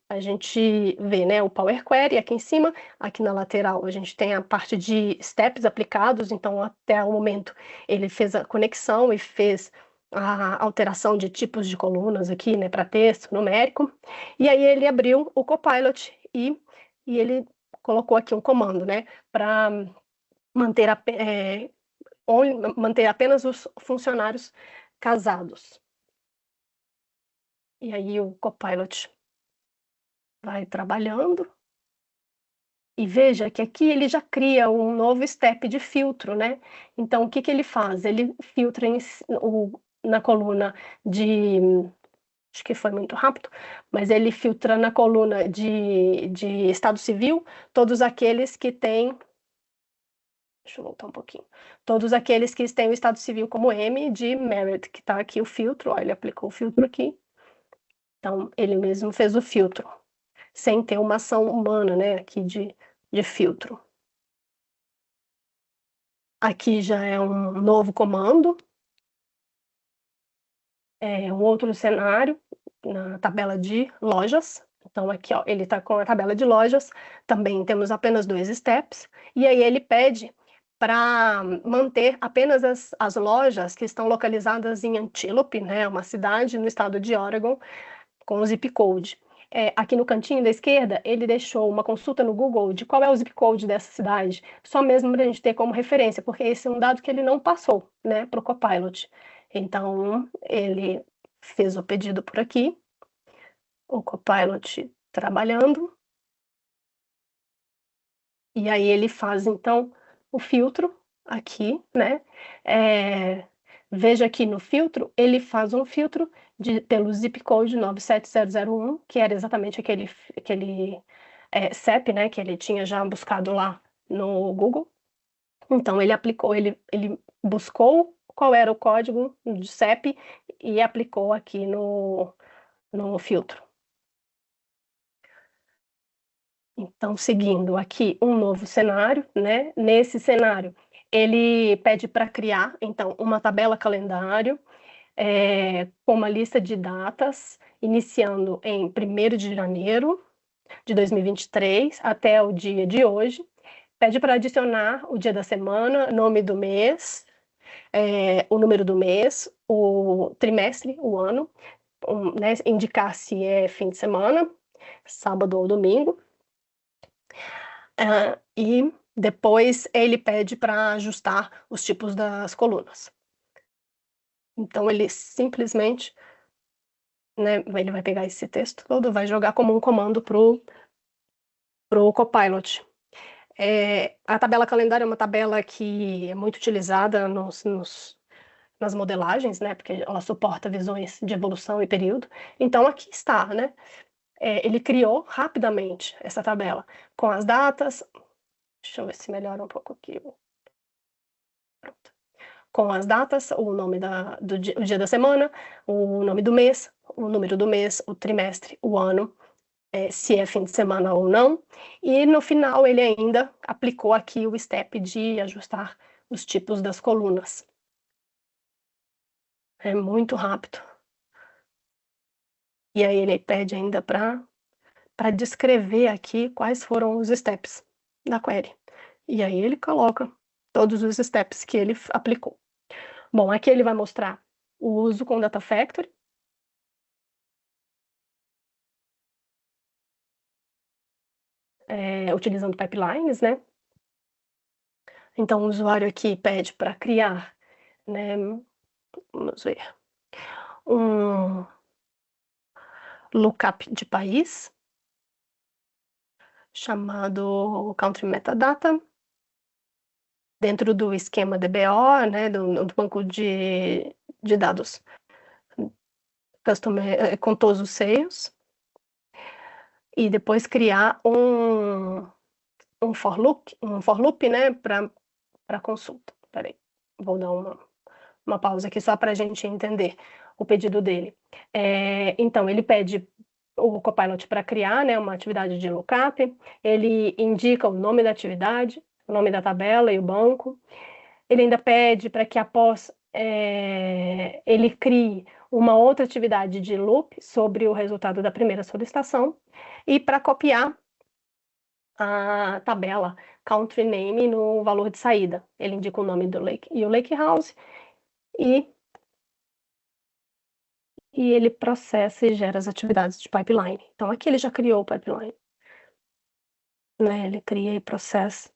a gente vê, né, o Power Query aqui em cima. Aqui na lateral a gente tem a parte de steps aplicados. Então, até o momento, ele fez a conexão e fez a alteração de tipos de colunas aqui, né, para texto numérico. E aí ele abriu o Copilot e ele colocou aqui um comando, né, para manter, manter apenas os funcionários casados. E aí o Copilot vai trabalhando. E veja que aqui ele já cria um novo step de filtro, né? Então, o que ele faz? Ele filtra na coluna de acho que foi muito rápido, mas ele filtra na coluna de Estado Civil todos aqueles que têm. Deixa eu voltar um pouquinho. Todos aqueles que têm o Estado Civil como M de Merit, que está aqui o filtro, ó, ele aplicou o filtro aqui. Então, ele mesmo fez o filtro, sem ter uma ação humana, né, aqui de filtro. Aqui já é um novo comando, um outro cenário na tabela de lojas. Então, aqui, ó, ele está com a tabela de lojas, também temos apenas 2 steps, e aí ele pede para manter apenas as lojas que estão localizadas em Antelope, né, uma cidade no estado de Oregon, com o zip code. Aqui no cantinho da esquerda, ele deixou uma consulta no Google de qual é o zip code dessa cidade, só mesmo para a gente ter como referência, porque esse é um dado que ele não passou, né, para o Copilot. Então, ele fez o pedido por aqui, o Copilot trabalhando, e aí ele faz, então, o filtro aqui, né? Veja aqui no filtro, ele faz um filtro pelo zip code 97001, que era exatamente aquele CEP, né, que ele tinha já buscado lá no Google. Então, ele aplicou, ele buscou qual era o código de CEP e aplicou aqui no filtro. Então, seguindo aqui um novo cenário, né? Nesse cenário, ele pede para criar, então, uma tabela calendário com uma lista de datas, iniciando em 1º de janeiro de 2023 até o dia de hoje. Pede para adicionar o dia da semana, nome do mês, o número do mês, o trimestre, o ano, né? Indicar se é fim de semana, sábado ou domingo. E depois ele pede para ajustar os tipos das colunas. Então ele simplesmente, né, ele vai pegar esse texto todo, vai jogar como um comando pro Copilot. A tabela calendário é uma tabela que é muito utilizada nas modelagens, né, porque ela suporta visões de evolução e período. Então aqui está, né? Ele criou rapidamente essa tabela com as datas. Deixa eu ver se melhora um pouco aqui. Pronto. Com as datas, o nome o dia da semana, o nome do mês, o número do mês, o trimestre, o ano, se é fim de semana ou não. E no final ele ainda aplicou aqui o step de ajustar os tipos das colunas. É muito rápido. E aí ele pede ainda para descrever aqui quais foram os steps da query. E aí ele coloca todos os steps que ele aplicou. Bom, aqui ele vai mostrar o uso com Data Factory. Utilizando pipelines, né? Então, o usuário aqui pede para criar, né? Vamos ver. Um lookup de país, chamado Country Metadata, dentro do esquema DBO, né? Do banco de dados com todos os seios. E depois criar um for loop, né, para consulta. Peraí, vou dar uma pausa aqui só para a gente entender o pedido dele. Então, ele pede o Copilot para criar, né, uma atividade de lookup, ele indica o nome da atividade, o nome da tabela e o banco. Ele ainda pede para que após ele crie uma outra atividade de loop sobre o resultado da primeira solicitação e para copiar a tabela country name no valor de saída. Ele indica o nome do lake e o lake house e ele processa e gera as atividades de pipeline. Então aqui ele já criou o pipeline, né? Ele cria e processa,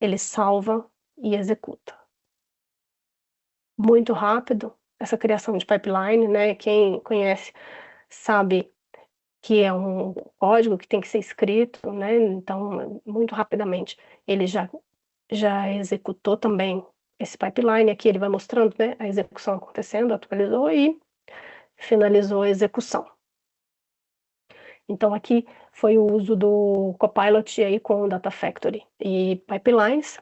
ele salva e executa. Muito rápido essa criação de pipeline, né? Quem conhece sabe que é um código que tem que ser escrito, né? Então, muito rapidamente ele já executou também esse pipeline. Aqui ele vai mostrando, né, a execução acontecendo, atualizou e finalizou a execução. Então, aqui foi o uso do Copilot aí com o Data Factory e Pipelines.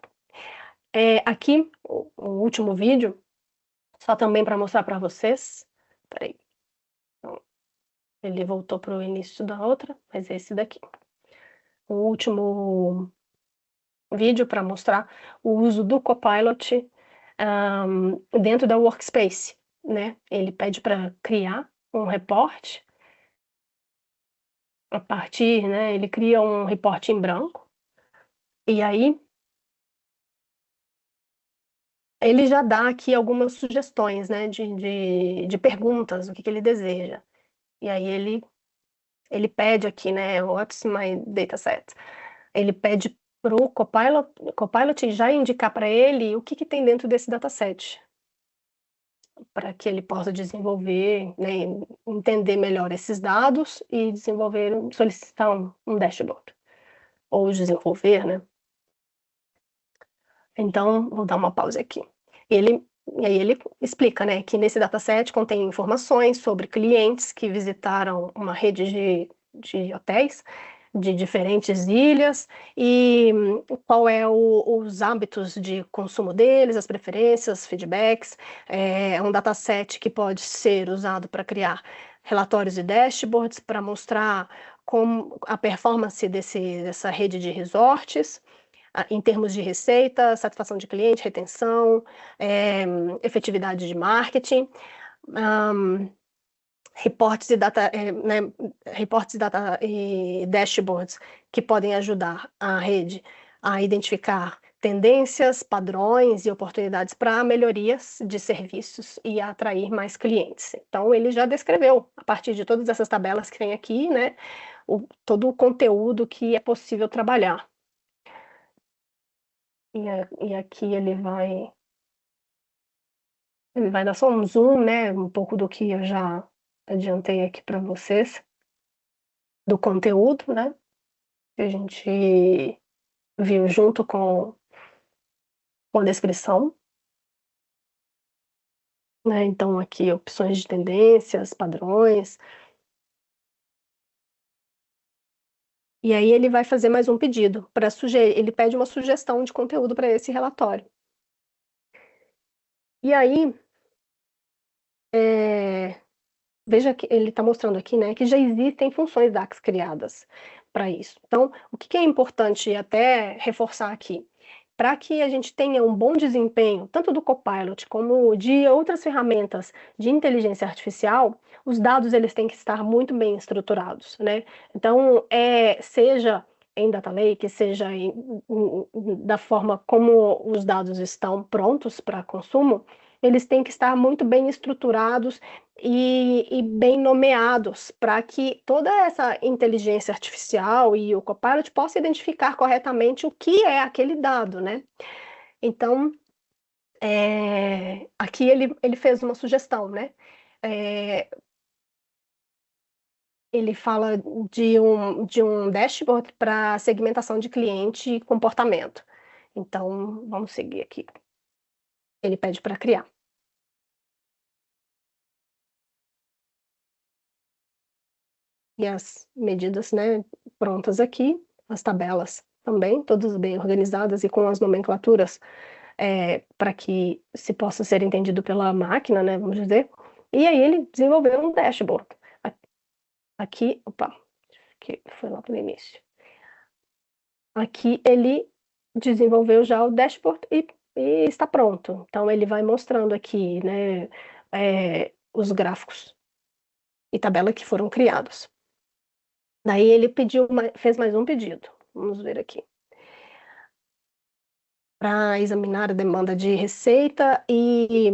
Aqui, o último vídeo, só também para mostrar para vocês. Peraí. Ele voltou para o início da outra, mas é esse daqui. O último vídeo para mostrar o uso do Copilot dentro da Workspace, né? Ele pede para criar um report a partir, né? Ele cria um report em branco e aí ele já dá aqui algumas sugestões, né? De perguntas, o que ele deseja. E aí ele pede aqui, né? What's my dataset? Ele pede para o Copilot já indicar para ele o que tem dentro desse dataset, para que ele possa desenvolver, né, entender melhor esses dados e desenvolver, solicitar um dashboard, ou desenvolver, né? Então, vou dar uma pausa aqui. E aí ele explica, né, que nesse dataset contém informações sobre clientes que visitaram uma rede de hotéis de diferentes ilhas e qual é os hábitos de consumo deles, as preferências, feedbacks. É um dataset que pode ser usado para criar relatórios e dashboards para mostrar como a performance dessa rede de resorts em termos de receita, satisfação de cliente, retenção, efetividade de marketing, reportes e data, né, reportes e data e dashboards que podem ajudar a rede a identificar tendências, padrões e oportunidades para melhorias de serviços e atrair mais clientes. Então, ele já descreveu, a partir de todas essas tabelas que tem aqui, né, todo o conteúdo que é possível trabalhar. E aqui ele vai dar só um zoom, né, um pouco do que eu já adiantei aqui para vocês, do conteúdo, né, que a gente viu junto com a descrição, né, então aqui opções de tendências, padrões, e aí ele vai fazer mais um pedido, ele pede uma sugestão de conteúdo para esse relatório. E aí, veja que ele está mostrando aqui, né, que já existem funções DAX criadas para isso. Então, o que é importante até reforçar aqui? Para que a gente tenha um bom desempenho, tanto do Copilot como de outras ferramentas de inteligência artificial, os dados eles têm que estar muito bem estruturados, né? Então, seja em Data Lake, seja da forma como os dados estão prontos para consumo, eles têm que estar muito bem estruturados e bem nomeados para que toda essa inteligência artificial e o Copilot possa identificar corretamente o que é aquele dado, né? Então, aqui ele fez uma sugestão, né? Ele fala de um dashboard para segmentação de cliente e comportamento. Então, vamos seguir aqui. Ele pede para criar. E as medidas, né, prontas aqui, as tabelas também, todas bem organizadas e com as nomenclaturas para que se possa ser entendido pela máquina, né, vamos dizer. E aí ele desenvolveu um dashboard. Aqui, opa, que foi lá para o início. Aqui ele desenvolveu já o dashboard e está pronto. Então ele vai mostrando aqui, né, os gráficos e tabela que foram criados. Daí ele fez mais um pedido. Vamos ver aqui. Para examinar a demanda de receita e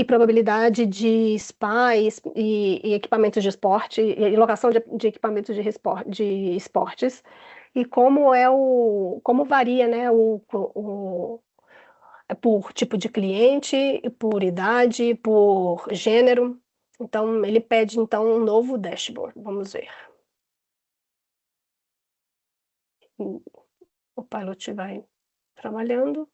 probabilidade de spa e equipamentos de esporte, e locação de equipamentos de esportes, e como varia, né, por tipo de cliente, por idade, por gênero. Então, ele pede, então, um novo dashboard. Vamos ver. O Pilot vai trabalhando.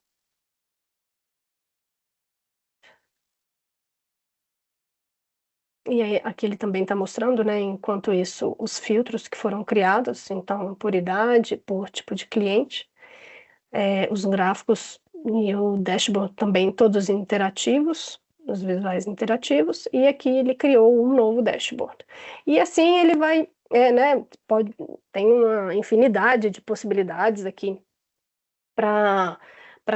E aí, aqui ele também está mostrando, né, enquanto isso, os filtros que foram criados, então, por idade, por tipo de cliente, os gráficos e o dashboard também todos interativos, os visuais interativos, e aqui ele criou um novo dashboard. E assim ele vai, né, tem uma infinidade de possibilidades aqui para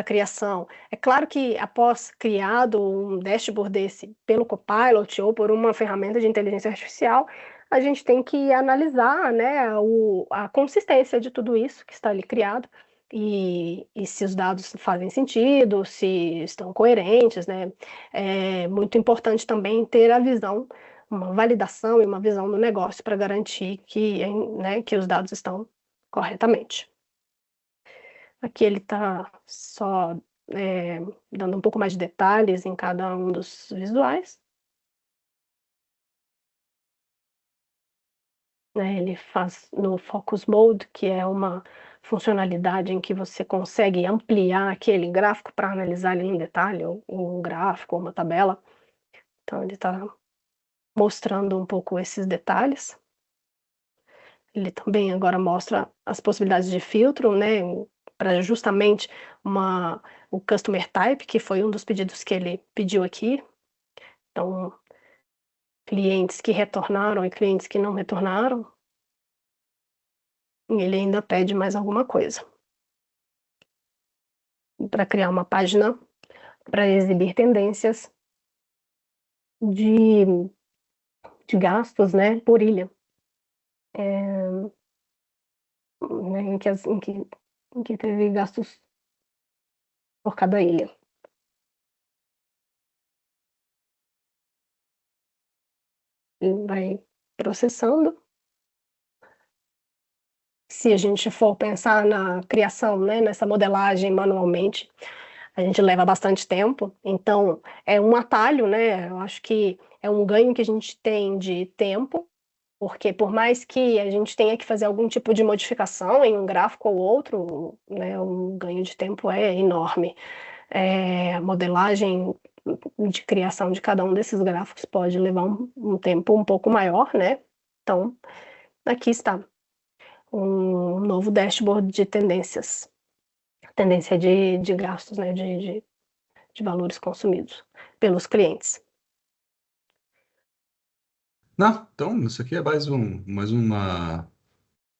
criação. É claro que após criado um dashboard desse pelo Copilot ou por uma ferramenta de inteligência artificial, a gente tem que analisar, né, a consistência de tudo isso que está ali criado e se os dados fazem sentido, se estão coerentes, né? É muito importante também ter a visão, uma validação e uma visão do negócio para garantir que, né, que os dados estão corretamente. Aqui ele está só dando um pouco mais de detalhes em cada um dos visuais. Né, ele faz no Focus Mode, que é uma funcionalidade em que você consegue ampliar aquele gráfico para analisar ele em detalhe, ou um gráfico, ou uma tabela. Então ele está mostrando um pouco esses detalhes. Ele também agora mostra as possibilidades de filtro, né, para justamente o Customer Type, que foi um dos pedidos que ele pediu aqui. Então, clientes que retornaram e clientes que não retornaram, e ele ainda pede mais alguma coisa. Para criar uma página para exibir tendências de, de gastos, né, por ilha. Né, em que teve gastos por cada ilha. Ele vai processando. Se a gente for pensar na criação, né, nessa modelagem manualmente, a gente leva bastante tempo, então é um atalho, né? Eu acho que é um ganho que a gente tem de tempo, porque por mais que a gente tenha que fazer algum tipo de modificação em um gráfico ou outro, né, um ganho de tempo é enorme. A modelagem de criação de cada um desses gráficos pode levar um tempo um pouco maior, né? Então, aqui está um novo dashboard de tendências, tendência de gastos, né, de valores consumidos pelos clientes. Não, então isso aqui é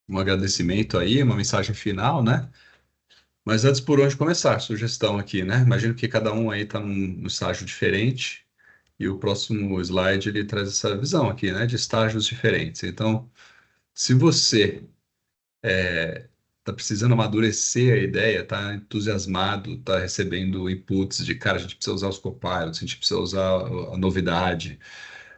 um agradecimento aí, uma mensagem final, né? Mas antes, por onde começar? Sugestão aqui, né? Imagino que cada um aí está num estágio diferente e o próximo slide ele traz essa visão aqui, né? De estágios diferentes. Então, se você está precisando amadurecer a ideia, está entusiasmado, está recebendo inputs de, cara, a gente precisa usar os copilots, a gente precisa usar a novidade,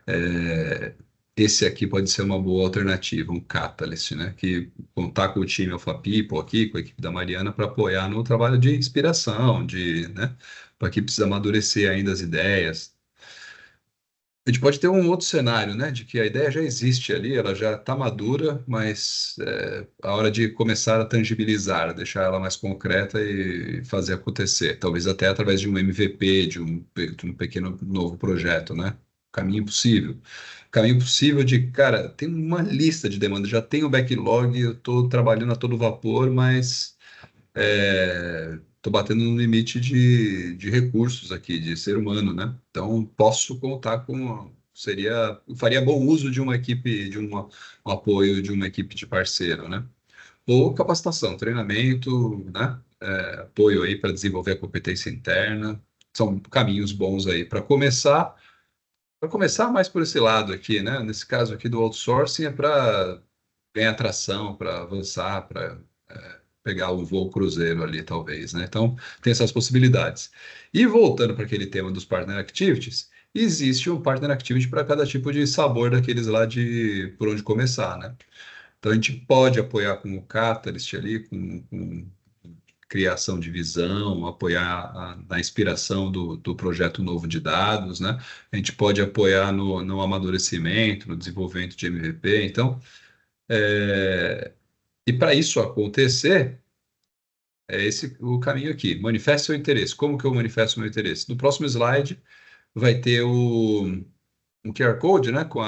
é, esse aqui pode ser uma boa alternativa, um catalyst, né? Que contar com o time Alpha People aqui, com a equipe da Mariana, para apoiar no trabalho de inspiração, né? Para que precisa amadurecer ainda as ideias. A gente pode ter um outro cenário, né? De que a ideia já existe ali, ela já está madura, mas a hora de começar a tangibilizar, deixar ela mais concreta e fazer acontecer. Talvez até através de um MVP, de um pequeno novo projeto, né? Caminho possível. Caminho possível de, cara, tem uma lista de demandas, já tem o backlog, eu estou trabalhando a todo vapor, mas estou batendo no limite de recursos aqui, de ser humano, né? Então, posso contar com. Faria bom uso de uma equipe, um apoio de uma equipe de parceiro, né? Ou capacitação, treinamento, né? Apoio aí para desenvolver a competência interna. São caminhos bons aí para começar mais por esse lado aqui, né? Nesse caso aqui do outsourcing é para ganhar tração, para avançar, para pegar o voo cruzeiro ali, talvez, né? Então, tem essas possibilidades. E voltando para aquele tema dos partner activities, existe um partner activity para cada tipo de sabor daqueles lá de por onde começar, né? Então, a gente pode apoiar com o Catalyst ali, com criação de visão, apoiar na inspiração do projeto novo de dados, né? A gente pode apoiar no amadurecimento, no desenvolvimento de MVP. Então, e para isso acontecer, é esse o caminho aqui. Manifeste seu interesse. Como que eu manifesto meu interesse? No próximo slide vai ter um QR Code, né? Com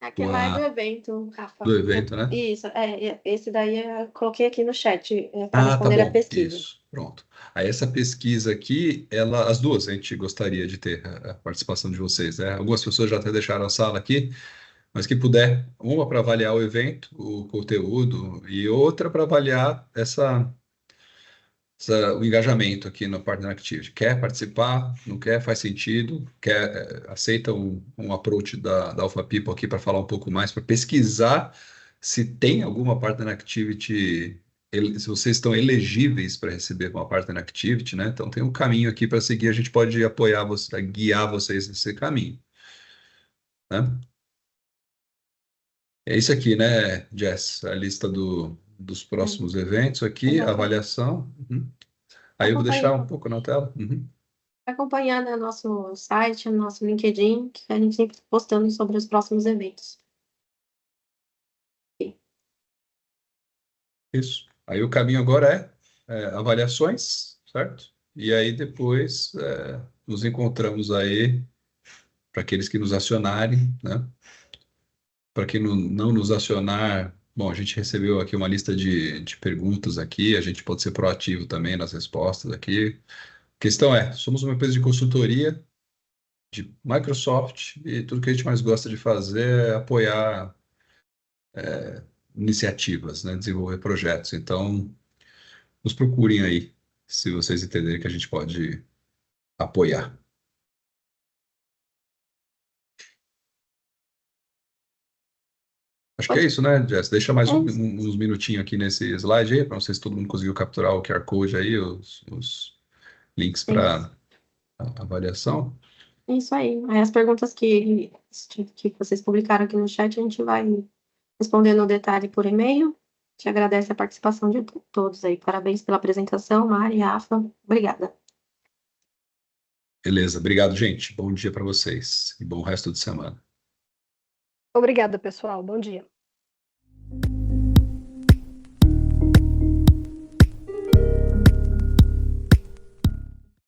Aquele lá é do a evento, Rafa. do evento, né? Isso, esse daí eu coloquei aqui no chat, para Ah, tá responder a bom. pesquisa. Isso, pronto. Aí essa pesquisa aqui, ela, as duas, a gente gostaria de ter a participação de vocês, né? Algumas pessoas já até deixaram a sala aqui, mas que puder, uma para avaliar o evento, o conteúdo, e outra para avaliar o engajamento aqui no Partner Activity. Quer participar? Não quer? Faz sentido? Quer, aceita um approach da Alpha People aqui para falar um pouco mais, para pesquisar se tem alguma Partner Activity, se vocês estão elegíveis para receber uma Partner Activity, né? Então tem um caminho aqui para seguir, a gente pode apoiar você, guiar vocês nesse caminho, né? É isso aqui, né, Jess? A lista dos Hum, próximos eventos aqui, exatamente. avaliação. Uhum. Aí eu vou deixar um Acompanhando, pouco na tela. Uhum. acompanhando o nosso site, o nosso LinkedIn, que a gente sempre tá postando sobre os próximos eventos. Isso. Aí o caminho agora avaliações, certo? E aí depois nos encontramos aí para aqueles que nos acionarem, né? Para quem não nos acionar, bom, a gente recebeu aqui uma lista de perguntas aqui, a gente pode ser proativo também nas respostas aqui. A questão é, somos uma empresa de consultoria de Microsoft e tudo que a gente mais gosta de fazer é apoiar iniciativas, né? Desenvolver projetos. Então, nos procurem aí, se vocês entenderem que a gente pode apoiar. Acho que é Pode? isso, né, Jess? Deixa mais É isso. uns minutinhos aqui nesse slide aí, para não sei se todo mundo conseguiu capturar o QR Code aí, os links Isso. para avaliação. Isso aí. Aí as perguntas que vocês publicaram aqui no chat, a gente vai responder no detalhe por e-mail. Te agradece a participação de todos aí. Parabéns pela apresentação, Mari, Rafa. Obrigada. Beleza, obrigado, gente. Bom dia para vocês e bom resto de semana. Obrigada, pessoal. Bom dia.